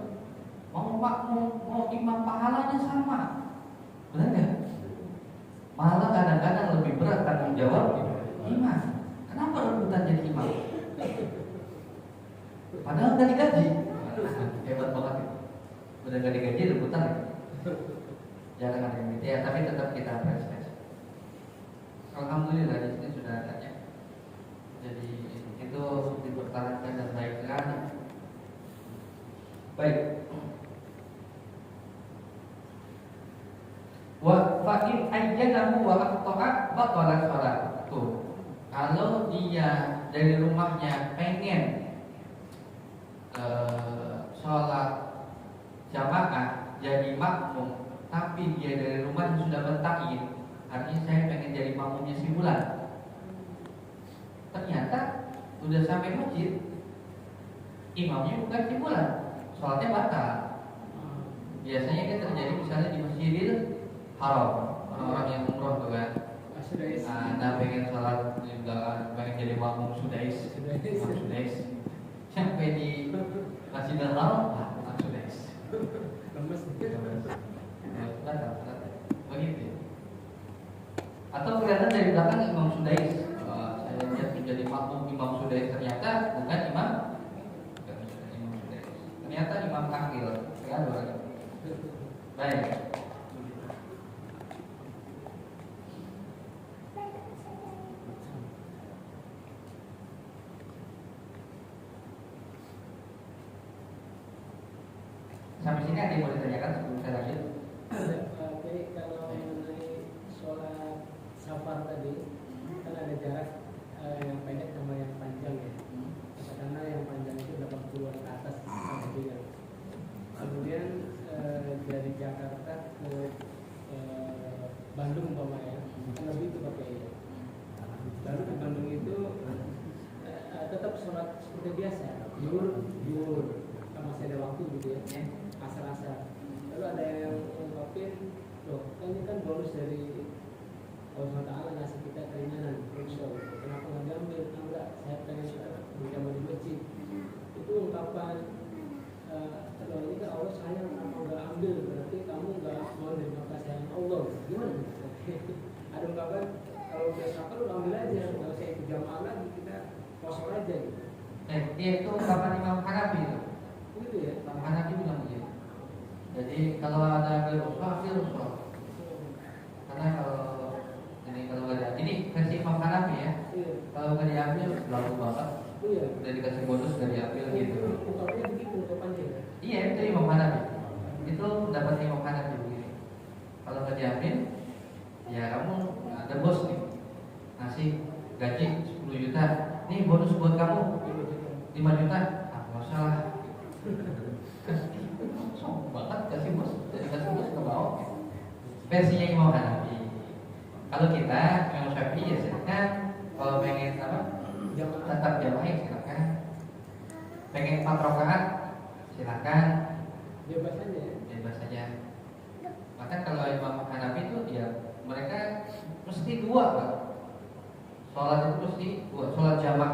mau makmum, mau imam pahalanya sama. Benar nggak? Malah kadang-kadang lebih berat tanggung jawab imam. Kenapa rebutan jadi imam? Padahal nggak digaji. Hebat banget itu. Udah nggak digaji rebutan. Jangan ada yang gitu ya, tapi tetap kita apresiasi. Alhamdulillah di sini sudah adanya. Jadi itu dipertahankan dan baik sekali. Baik. Wa fa'in ayyanahu wa aqta'a batalat salat. Tuh. Kalau dia dari rumahnya pengen sholat jamaah jadi makmum, tapi dia dari rumah sudah mentakyin, artinya saya pengen jadi makmumnya si bulan. Ternyata udah sampai masjid, imamnya bukan si bulan, sholatnya batal. Biasanya kan terjadi misalnya di Masjidil Haram, orang-orang yang umroh tuh kan, nah pengen sholat di belakang, pengen jadi makmum sudais. Sampai di Masjidil Haram, bukan sudais. Begitu. Atau kelihatan dari belakang imam sudais, saya lihat menjadi makmum imam sudais, ternyata bukan imam sudais, ternyata imam akil. Kan orang. Baik. Sampai sini ada yang mau ditanyakan sebelum saya lanjut? Oke, kalau mengenai sholat safar tadi, kan ada jarak yang pendek sama yang panjang ya. Karena yang panjang itu 80-an ke atas sampai tidak. Kemudian dari Jakarta ke Bandung umpamanya, kan lebih itu pakai ya. Lalu di Bandung itu tetap sholat seperti biasa, Zuhur kan masih ada waktu gitu ya. Ya. Asar. Lalu ada yang ngungkapin, loh kan ini kan bonus dari Allah Taala ngasih kita keringanan, rukhsah. Kenapa nggak diambil? Enggak, saya pengen berjamaah di masjid. Itu ungkapan kalau ini kan Allah sayang, kenapa nggak ambil? Berarti kamu nggak mau menerima kasihan Allah. Gimana? Ada ungkapan kalau udah sakit lu ambil aja, nggak usah ikut jamaah lagi, kita kosong aja gitu. Dia itu ungkapan Imam Hanafi itu. Gitu ya. Imam Hanafi bilang begitu. Jadi kalau ada rukhsah, ambil rukhsah. Karena kalau nggak ada, ini versi Imam Hanafi ya. Iya. Kalau nggak diambil, lalu banget. Iya. Udah dikasih bonus, udah diambil gitu. Ungkapannya begitu, ungkapannya. Iya, itu Imam Hanafi. Itu dapat Imam Hanafi begini. Kalau nggak diambil, ya kamu ada bos nih, ngasih gaji 10 juta. Nih bonus buat kamu 5 juta. Ah, nggak usah lah. Sombong banget kasih bos, jadi kasih bos nggak mau. Versinya Imam Hanafi. Kalau kita Imam Syafi'i ya silakan. Kalau pengen apa? Tetap jamaah ya silakan. Pengen 4 rakaat silakan. Bebas aja ya. Bebas saja. Maka kalau Imam Hanafi itu ya mereka mesti 2 Pak. Sholat itu mesti 2. Sholat jamak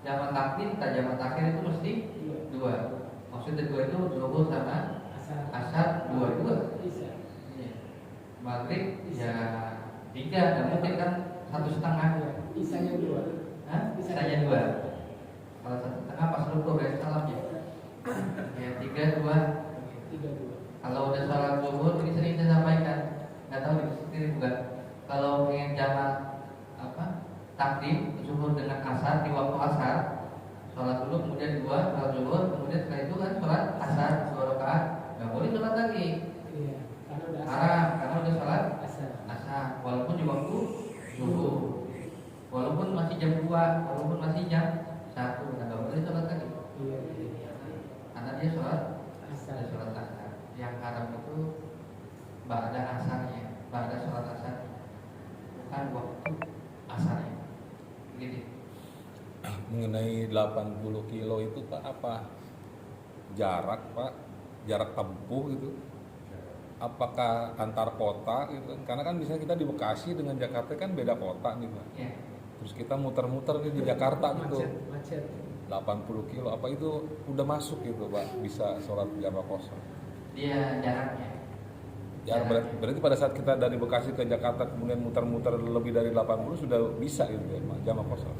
takdim, jamak takhir itu mesti 2. Maksudnya 2 itu zuhur sama asar 2. Bisa. Maghrib ya 3, dan mungkin kan 1,5. Isanya 2. Hah? Isanya 2. Kalau 1,5 pas rukuk ya salam ya. Ya 3, 2. 3-2. Kalau udah sholat zuhur, ini sering saya sampaikan, nggak tahu di sini bukan. Kalau pengen jamak takdim zuhur dengan asar di waktu asar, sholat dulu kemudian 2 sholat zuhur, kemudian setelah itu kan sholat asar 2 rakaat, nggak boleh sholat lagi. Iya. Karena udah Haram, karena udah sholat asar. asar, walaupun di waktu zuhur, walaupun masih jam 2, walaupun masih jam 1, nggak boleh sholat lagi. Iya. Karena dia sholat Asar. ada sholat asar. Yang haram itu ba'da asarnya, ba'da sholat asar, bukan waktu asarnya. Begitu. Mengenai 80 kilo itu Pak, apa jarak Pak, jarak tempuh gitu, apakah antar kota gitu? Karena kan misalnya kita di Bekasi dengan Jakarta kan beda kota nih Pak. Ya. Terus kita muter-muter nih di Jakarta gitu, Macet. 80 kilo, apa itu udah masuk gitu Pak, bisa sholat jamaah kosong? Dia jaraknya. Ya berarti pada saat kita dari Bekasi ke Jakarta kemudian muter-muter lebih dari 80 sudah bisa gitu ya jamaah kosong.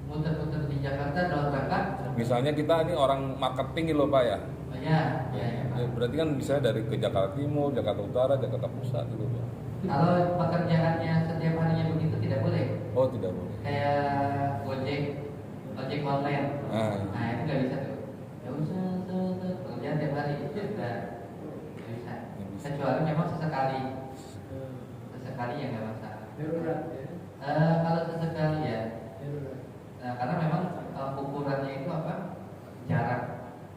Muter-muter di Jakarta dalam rangka. Misalnya kita ini orang marketing gitu loh Pak ya. Oh, ya, Pak. Ya, berarti kan bisa dari ke Jakarta Timur, Jakarta Utara, Jakarta Pusat gitu Pak. Kalau pekerjaannya setiap harinya begitu tidak boleh. Oh tidak boleh. Kayak ojek online. Nah, itu nggak bisa tuh. Nggak usah pekerjaan tiap hari. Nggak bisa. Kecuali memang sesekali ya nggak masalah. Darurat ya. Kalau sesekali ya. Darurat. Karena memang ukurannya itu apa? Jarak.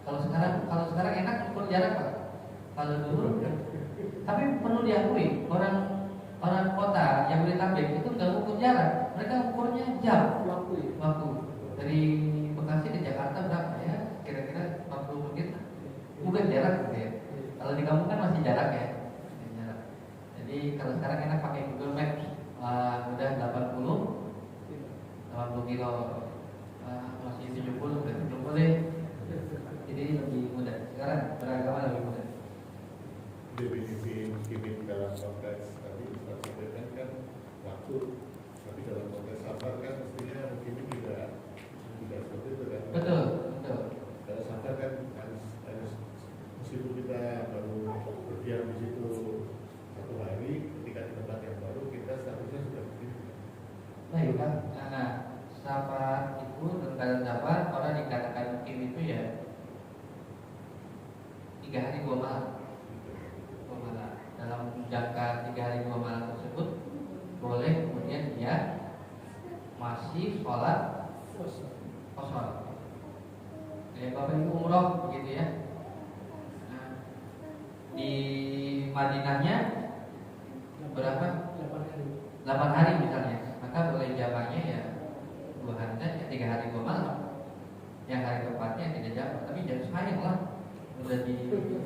Kalau sekarang enak ukur jarak Pak. Kalau dulu, tapi perlu diakui orang kota yang Jabodetabek itu nggak ukur jarak, mereka ukurnya jam. Waktu dari Bekasi ke Jakarta berapa ya? Kira-kira 40 menit. Bukan jarak gitu ya. Kalau di kampung kan masih jarak ya. Jarak. Jadi kalau sekarang enak pakai Google Maps, udah 80 kilo, masih 70 berarti belum boleh. Jadi lebih mudah. Sekarang beragama lebih mudah. Definisi muskimin dalam konteks tadi Ustaz sampaikan kan waktu, tapi dalam konteks safar kan mestinya muskimin tidak seperti itu kan. Betul. Kalau safar kan harus meskipun kita baru berdiam di situ 1 hari, ketika di tempat yang baru kita statusnya sudah begini. Baik Pak. Nah, safar itu dalam keadaan safar orang dikatakan mukim itu ya 3 hari 2 malam. Dalam jangka 3 hari 2 malam tersebut boleh kemudian dia masih sholat kosong. Kayak Bapak Ibu umroh begitu ya. Nah, di Madinahnya berapa? 8 hari misalnya, maka boleh jamaknya ya 2 hari saja, 3 hari 2 malam. yang hari keempatnya tidak jawab, tapi jangan sayang lah, udah di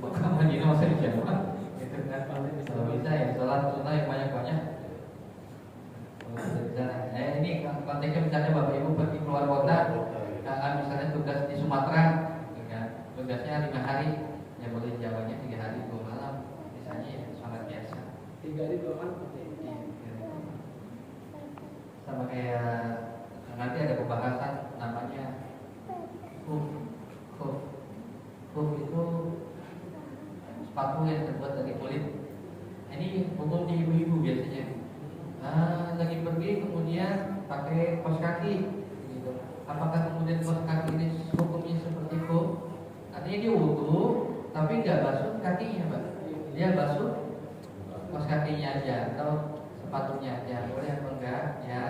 pemakaman ini masa dijawab, gitu kan? Kalau bisa ya sholat sunnah yang banyak-banyak. Ini konteksnya misalnya Bapak Ibu pergi keluar kota, misalnya tugas di Sumatera, ya, tugasnya 5 hari, ya boleh Jawanya 3 hari 2 malam, misalnya ya sholat biasa. 3 hari 2 malam. Sama kayak nanti ada pembahasan namanya hoof itu sepatu yang terbuat dari kulit. Ini umum di ibu-ibu biasanya. Lagi pergi kemudian pakai kaos kaki, gitu. Apakah kemudian kaos kaki ini hukumnya seperti hoof? Artinya dia wudu, tapi nggak basuh kakinya, Pak. Dia basuh kaos kakinya aja atau sepatunya aja, boleh apa enggak? Ya,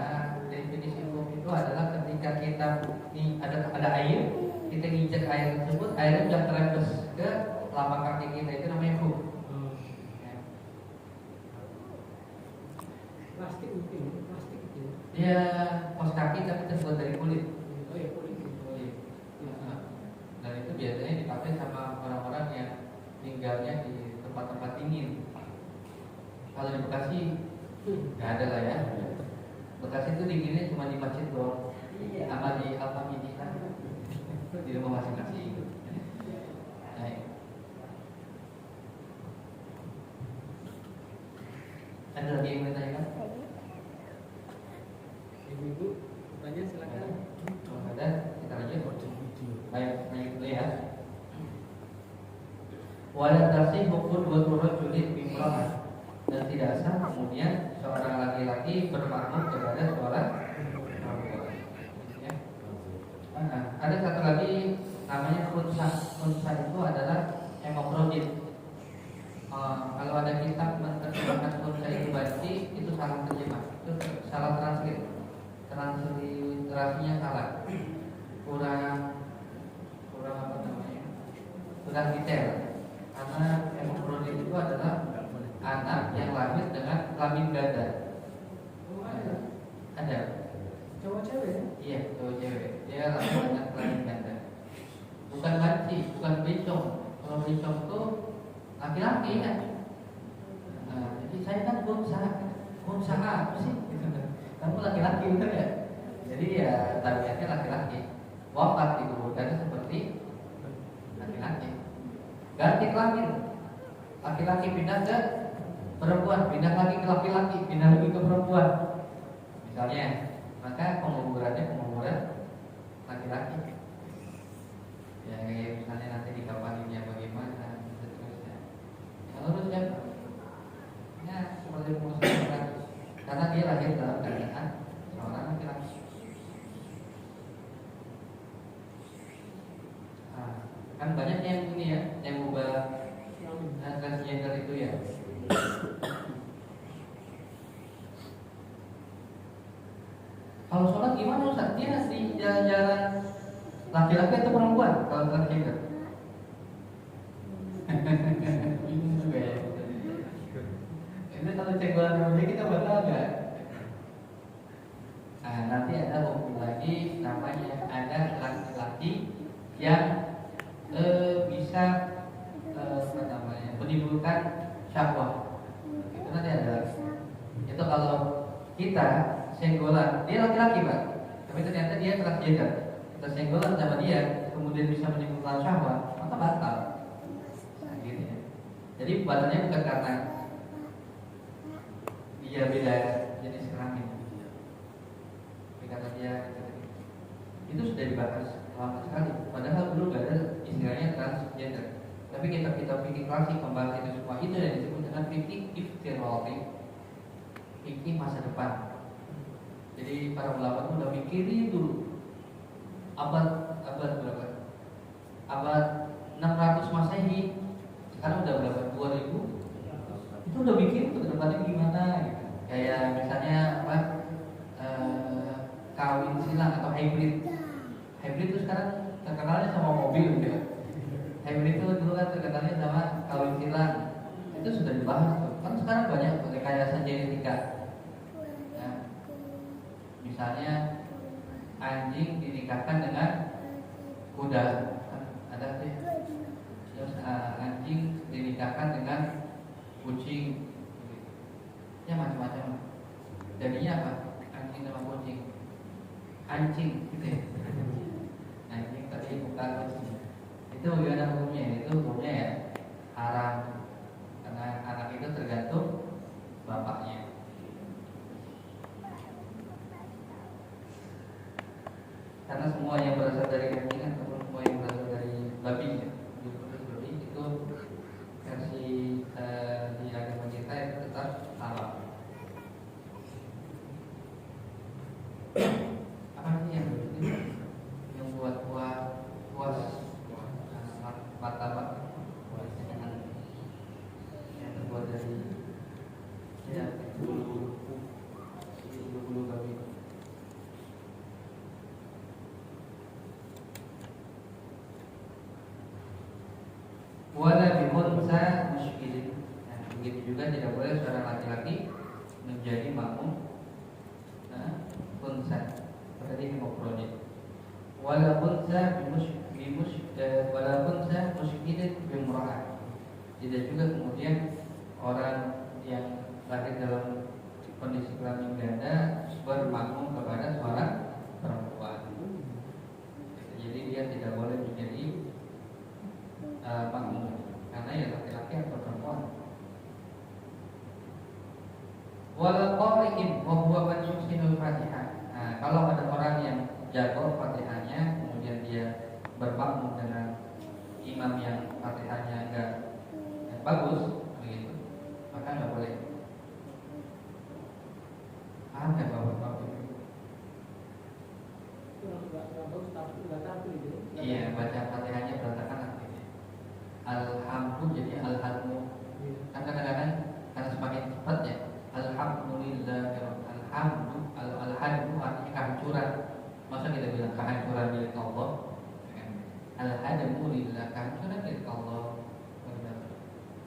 definisi hoof itu adalah ketika kita ada air, kita nginjek air tersebut, airnya sudah terembes ke telapak kaki kita, itu namanya hoof. Ya. Plastik mungkin, plastik itu. Dia kaos kaki tapi terbuat dari kulit. Oh ya, kulit. Kulit. Dan itu biasanya dipakai sama orang-orang yang tinggalnya di tempat-tempat dingin. Kalau di Bekasi nggak ada lah ya. Bekasi itu dinginnya cuma di masjid doang, sama di Al-Fatihah kan, di rumah masing-masing. Nah, ada lagi yang mau ditanyakan? Ibu-ibu, tanya silakan. Kalau ada, kita lanjut. Baik, lanjut dulu ya. Wala tasih hukum buat rajulin bimra'ah, dan tidak sah kemudian seorang laki-laki bermakmum kepada seorang perempuan. Ya. Ada satu lagi namanya khunsa. Khunsa itu adalah hemofrodit. Kalau ada kitab menerjemahkan khunsa itu berarti itu salah terjemah, itu salah translate, transliterasinya salah, kurang apa namanya, kurang detail. Karena hemofrodit itu adalah anak yang lahir dengan kelamin ganda. Ada. Cowok cewek ya? Iya, cowok cewek. Dia lahir dengan kelamin ganda. Bukan banci, bukan bencong. Kalau bencong itu laki-laki kan. Jadi saya kan bangsa apa sih? Kamu laki-laki bener ya? Jadi ya tabiatnya laki-laki. Wafat itu bukan seperti laki-laki. Ganti kelamin. Laki-laki pindah ke perempuan, pindah lagi ke laki-laki, pindah lagi ke perempuan. Misalnya, maka penguburannya penguburan laki-laki. Ya kayak misalnya nanti dikafaninya bagaimana, seterusnya. Yang lurus ya, ya seperti penguburan karena dia lahir dalam keadaan seorang laki-laki. Kan banyak yang ini ya, yang ubah transgender itu ya. Kalau sholat gimana Ustaz? Dia di jalan-jalan laki-laki atau perempuan kalau transgender? Bingung juga ya. Ini kalau cenggolan aja kita bakal nggak? Nanti ada hukum lagi namanya ada laki-laki yang bisa menimbulkan syahwat. Itu nanti ada. Itu kalau kita senggolan, dia laki-laki Pak, tapi ternyata dia transgender. Kita senggolan sama dia, kemudian bisa menimbulkan syahwat, maka batal. Nah, gitu ya. Jadi batalnya bukan karena dia beda jenis kelamin, tapi karena dia itu sudah dibahas lama sekali. Padahal dulu gak ada istilahnya transgender. Tapi kita fikih klasik membahas itu semua, itu yang disebut dengan fikih iftirati, fikih masa depan. Jadi para ulama itu udah mikirin dulu abad berapa? Abad 600 Masehi. Sekarang udah berapa? 2000. Itu udah mikir ke depannya gimana gitu. Kayak misalnya apa? Kawin silang atau hybrid. Hybrid itu sekarang terkenalnya sama mobil gitu. Hybrid itu dulu kan terkenalnya sama kawin silang. Itu sudah dibahas tuh. Kan sekarang banyak rekayasa genetika. Misalnya anjing dinikahkan dengan kuda, ada sih. Terus anjing dinikahkan dengan kucing, ya macam-macam. Jadinya apa? Anjing sama kucing, anjing gitu ya. Anjing tapi bukan kucing. Itu bagaimana hukumnya? Itu hukumnya ya haram, karena anak itu tergantung bapaknya. Karena semua yang berasal dari anjing ataupun semua yang berasal dari babi ya, babi itu versi di agama kita itu tetap halal. Apa sih yang buat puas martabak yang terbuat dari bulu babi. Wala bihunsa musykirin. Nah, begitu juga tidak boleh seorang laki-laki menjadi makmum unsa seperti mufradin. Wala unsa wala unsa musykirin bimra'ah. Tidak juga kemudian orang yang lahir dalam kondisi kelamin ganda bermakmum kepada seorang perempuan. Jadi dia tidak boleh menjadi makmum karena ya laki-laki atau perempuan. Wala qari'in wa huwa man yuhsinul Fatihah. Nah, kalau ada orang yang jago Fatihahnya kemudian dia bermakmum dengan imam yang Fatihahnya enggak bagus begitu, maka enggak boleh. Ada bapak-bapak itu. Enggak bagus tapi enggak tahu itu. Iya, baca Fatihahnya berantakan artinya. Alhamdulillah jadi alhamdu. Kan kadang-kadang karena semakin cepat ya. Alhamdulillah, alhamdu artinya kehancuran. Masa kita bilang kehancuran milik Allah? Alhamdulillah, kehancuran milik Allah.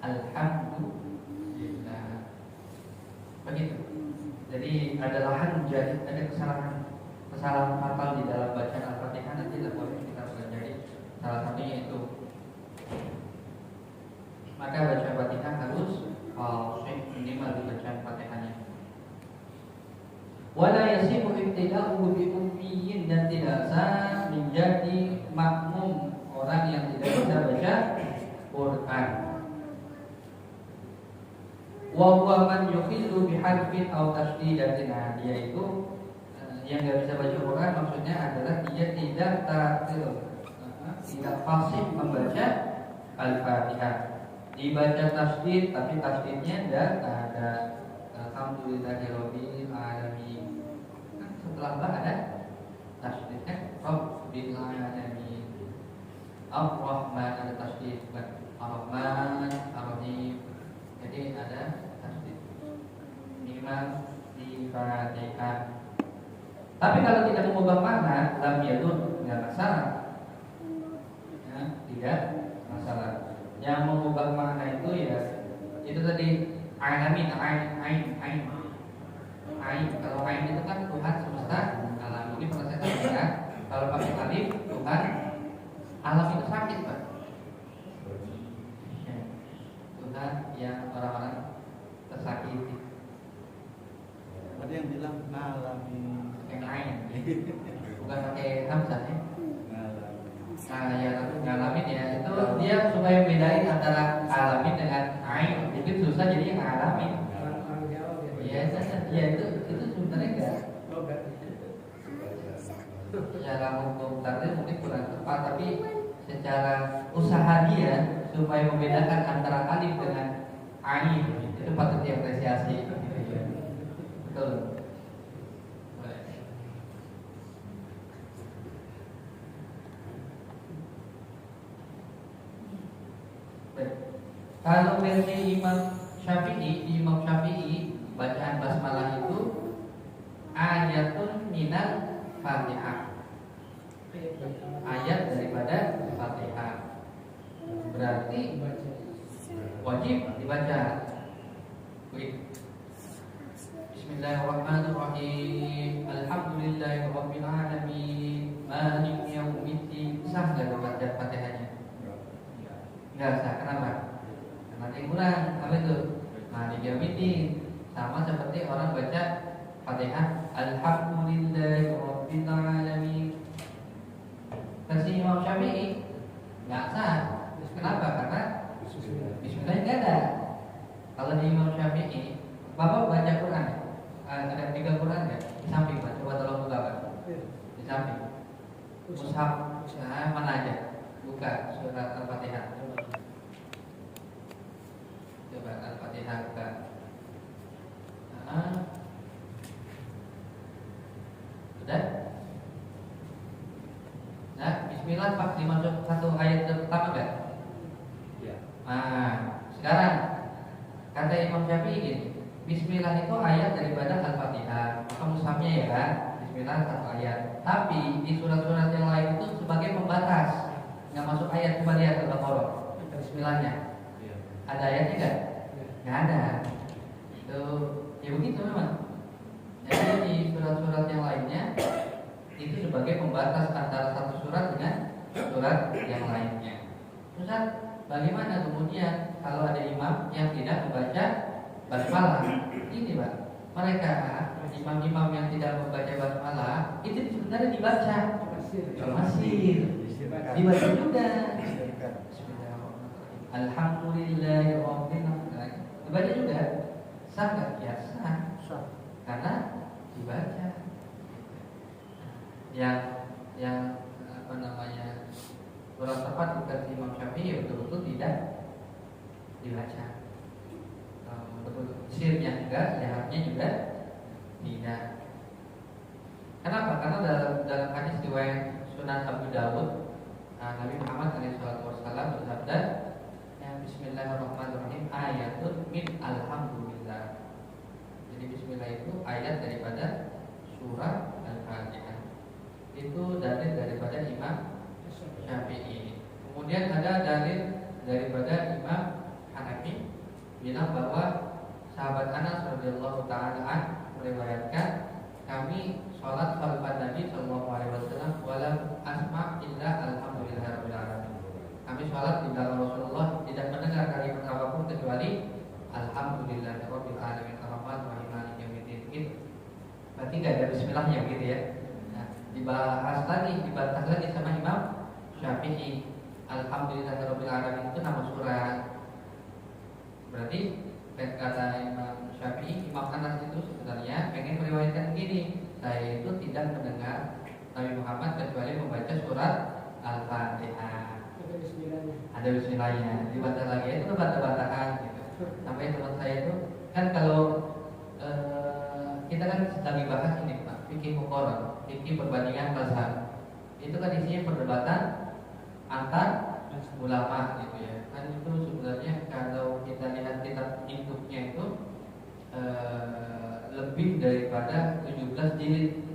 Alhamdulillah. Begitu. Jadi ada lahan jadi ada kesalahan fatal di dalam bacaan Al-Fatihah, nanti tidak boleh kita pelajari. Salah satunya itu. Maka baca Fatihah harus minimal di bacaan Fatihahnya. Wala yasihu ibtida'uhu bi ummiyin, dan tidak sah menjadi makmum orang yang tidak bisa baca Quran. Wa huwa man yukhillu bi harfin aw tashdidatin. Nah, dia itu yang tidak bisa baca Quran maksudnya adalah dia tidak fasih membaca Al-Fatihah. Dibaca tasdid tapi tasdidnya tidak ada alhamdulillahirabbil alamin. Setelah ba ada tasdidnya rabbil alamin. Ar-Rahman ada tasdid, Ar-Rahman, Ar-Rahim. Jadi ada tasdid. Minimal di Fatihah. Tapi kalau tidak mengubah makna, lam yadun, tidak masalah. Ya, tidak masalah. Yang mengubah makna itu ya itu tadi alamin, ain. Kalau ain itu kan Tuhan semesta alam. Ini pernah saya sampaikan. Kalau pakai alif Tuhan alam itu sakit, Pak. Ya. Tuhan yang orang-orang tersakiti. Ada yang bilang ngalamin Pakai ain, bukan pakai hamzah ya. Nah, ya ngalamin ya itu dia supaya bedain antara alamin dengan ain. Mungkin susah jadi ngalamin. Orang Jawa Iya, ya itu sebenarnya enggak. Secara hukum takdir mungkin kurang tepat, tapi secara usaha dia supaya membedakan antara alif dengan ain itu patut diapresiasi. Betul. Kalau versi Imam Syafi'i bacaan basmalah itu ayatun minal Fatihah, ayat daripada Fatihah, berarti wajib dibaca. Bismillahirrahmanirrahim. Alhamdulillahirabbil alamin. Maliki Yaumiddin, sah nggak baca Fatihahnya? Nggak sah. Kenapa? Karena ada yang kurang. Apa itu? Maliki Yaumiddin. Sama seperti orang baca Fatihah Alhamdulillahi Rabbil Alamin. Versi Imam Syafi'i nggak sah. Kenapa? Karena Bismillah nggak ada. Kalau di Imam Syafi'i, Bapak baca Quran, ada 3 Quran ya? Di samping Pak, coba tolong buka Pak. Di samping. Mushaf, mana aja? Buka surat Al-Fatihah. Coba Al-Fatihah buka. Sudah? Nah, Bismillah Pak dimasuk satu ayat pertama enggak? Ya. Nah, sekarang kata Imam Syafi'i gini, Bismillah itu ayat daripada Al-Fatihah. Maka mushafnya ya kan, Bismillah satu ayat. Tapi di surat-surat yang lain itu sebagai pembatas, nggak masuk ayat. Coba lihat Al-Baqarah, Bismillahnya. Iya. Ada ayatnya nggak? Nggak ada. Itu ya begitu memang. Jadi di surat-surat yang lainnya itu sebagai pembatas antara satu surat dengan surat yang lainnya. Ustaz, bagaimana kemudian kalau ada imam yang tidak membaca basmalah? Ini Pak, mereka imam-imam yang tidak membaca basmalah itu sebenarnya dibaca masih dibaca juga. Alhamdulillahirobbil alamin. Dibaca juga. Sah nggak? Ya sah. Karena dibaca. Yang apa namanya, kurang tepat bukan Imam Syafi'i betul-betul tidak dibaca. Betul sirnya juga, jahatnya juga tidak. Kenapa? Karena dalam hadis riwayat Sunan Abu Dawud, Nabi Muhammad SAW bersabda, ya, Bismillahirrahmanirrahim, ayatun min alhamdulillah. Jadi Bismillah itu ayat daripada surah Al-Fatihah. Itu dalil daripada Imam Syafi'i. Kemudian ada dalil daripada Imam Hanafi bilang bahwa sahabat Anas radhiyallahu taala meriwayatkan, kami sholat khalfan Nabi sallallahu alaihi wasallam walam asma illa alhamdulillahirabbil alamin. Kami sholat di belakang Rasulullah tidak mendengar kalimat apapun kecuali alhamdulillahirabbil alamin arrahmanir rahim maliki yaumiddin. Gitu. Berarti enggak ada bismillahnya gitu ya. Nah, dibahas lagi, dibantah lagi sama Imam Syafi'i. Alhamdulillahirabbil alamin itu nama surat. Berarti kata Imam Syafi'i, Imam Anas itu sebenarnya pengen meriwayatkan begini, saya itu tidak mendengar Nabi Muhammad kecuali membaca surat Al-Fatihah. Ada bismillahnya. Dibantah lagi, itu kan bantah-bantahan gitu. Sampai teman saya itu kan kalau kita kan lagi bahas ini Pak, fikih muqarrar, fikih perbandingan mazhab. Itu kan isinya perdebatan antar ulama gitu ya. Kan itu sebenarnya kalau kita lihat kitab induknya itu lebih daripada 17 jilid.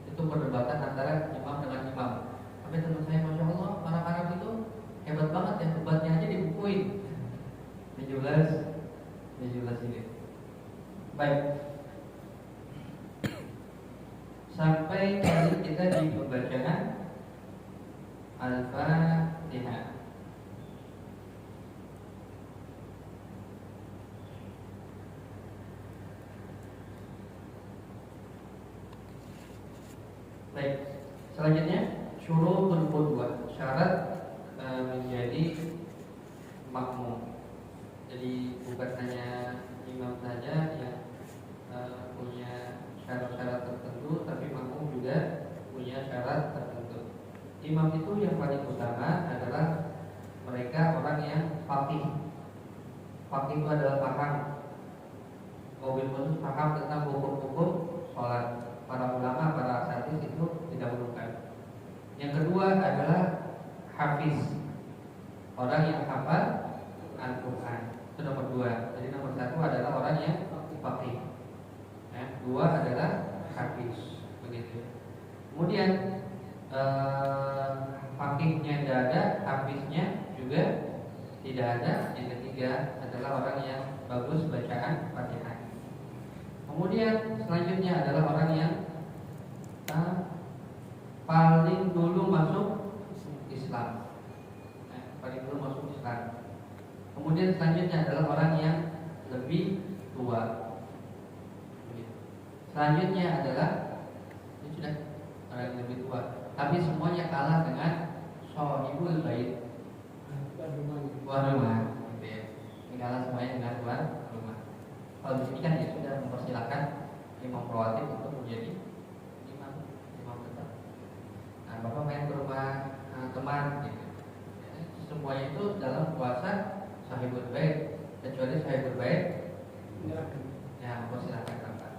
Itu perdebatan antara imam dengan imam. Sampai teman saya, Masya Allah, orang Arab itu hebat banget ya, debatnya aja dibukuin. 17 jilid. Baik. Sampai kali kita di pembacaan Al-Fatihah. Baik, selanjutnya syurutul qudwah, syarat menjadi makmum. Jadi bukan hanya imam saja yang punya syarat-syarat tertentu, tapi makmum juga punya syarat tertentu. Imam itu yang paling utama adalah mereka orang yang faqih. Faqih itu adalah paham, mobil khusus paham tentang hukum-hukum sholat. Para ulama, para asatidz itu tidak melukai. Yang kedua adalah hafiz, orang yang hafal Al-Quran. Itu nomor 2. Jadi nomor 1 adalah orang yang faqih. Dua adalah hafiz, begitu. Kemudian faqihnya tidak ada, hafiznya juga tidak ada. Yang ketiga adalah orang yang bagus bacaan Fatihah. Kemudian selanjutnya adalah orang yang paling dulu masuk Islam. Paling dulu masuk Islam. Kemudian selanjutnya adalah orang yang lebih tua. Selanjutnya adalah ini sudah orang yang lebih tua. Tapi semuanya kalah dengan Shahibul Bait, Tuan rumahnya. tuan rumah. Gitu ya. Ini kalah semuanya dengan tuan rumah. Kalau di sini kan ya sudah mempersilahkan imam rawatib untuk menjadi imam tetap. Nah, bapak main ke rumah teman, gitu. Ya, semuanya itu dalam puasa Shahibul Bait, kecuali Shahibul Bait Menyerahkan. ya mempersilahkan bapak.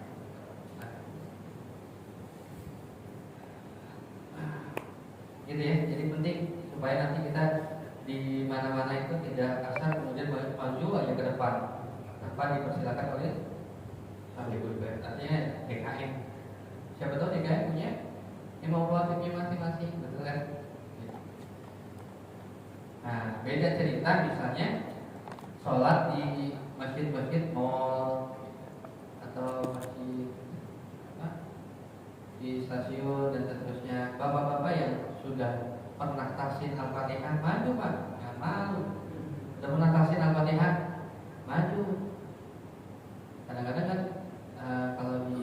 Gitu ya, jadi penting supaya nanti kita di mana-mana itu tidak asal kemudian maju aja ke depan tanpa dipersilakan oleh Habibul Bait, artinya DKM. Siapa tahu DKM punya imam rawatibnya masing-masing, betul kan? Nah, beda cerita misalnya sholat di masjid-masjid mall atau masjid di stasiun dan seterusnya. Bapak-bapak yang sudah pernah tahsin Al-Fatihah maju pak, nggak malu. Sudah pernah tahsin Al-Fatihah maju. Kadang-kadang kan kalau di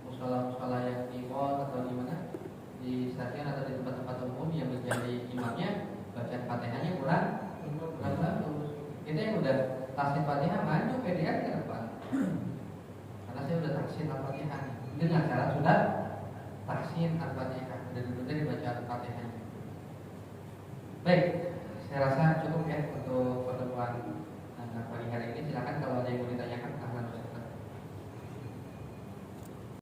musola-musola yang di mall atau di mana, di stasiun atau di tempat-tempat umum yang menjadi imamnya bacaan Fatihahnya kurang bagus. Kita yang udah tahsin Fatihah maju PDR ke depan. Karena saya udah tahsin Al-Fatihah dengan cara sudah tahsin Al-Fatihah dan kemudian dibaca Al-Fatihah. Baik,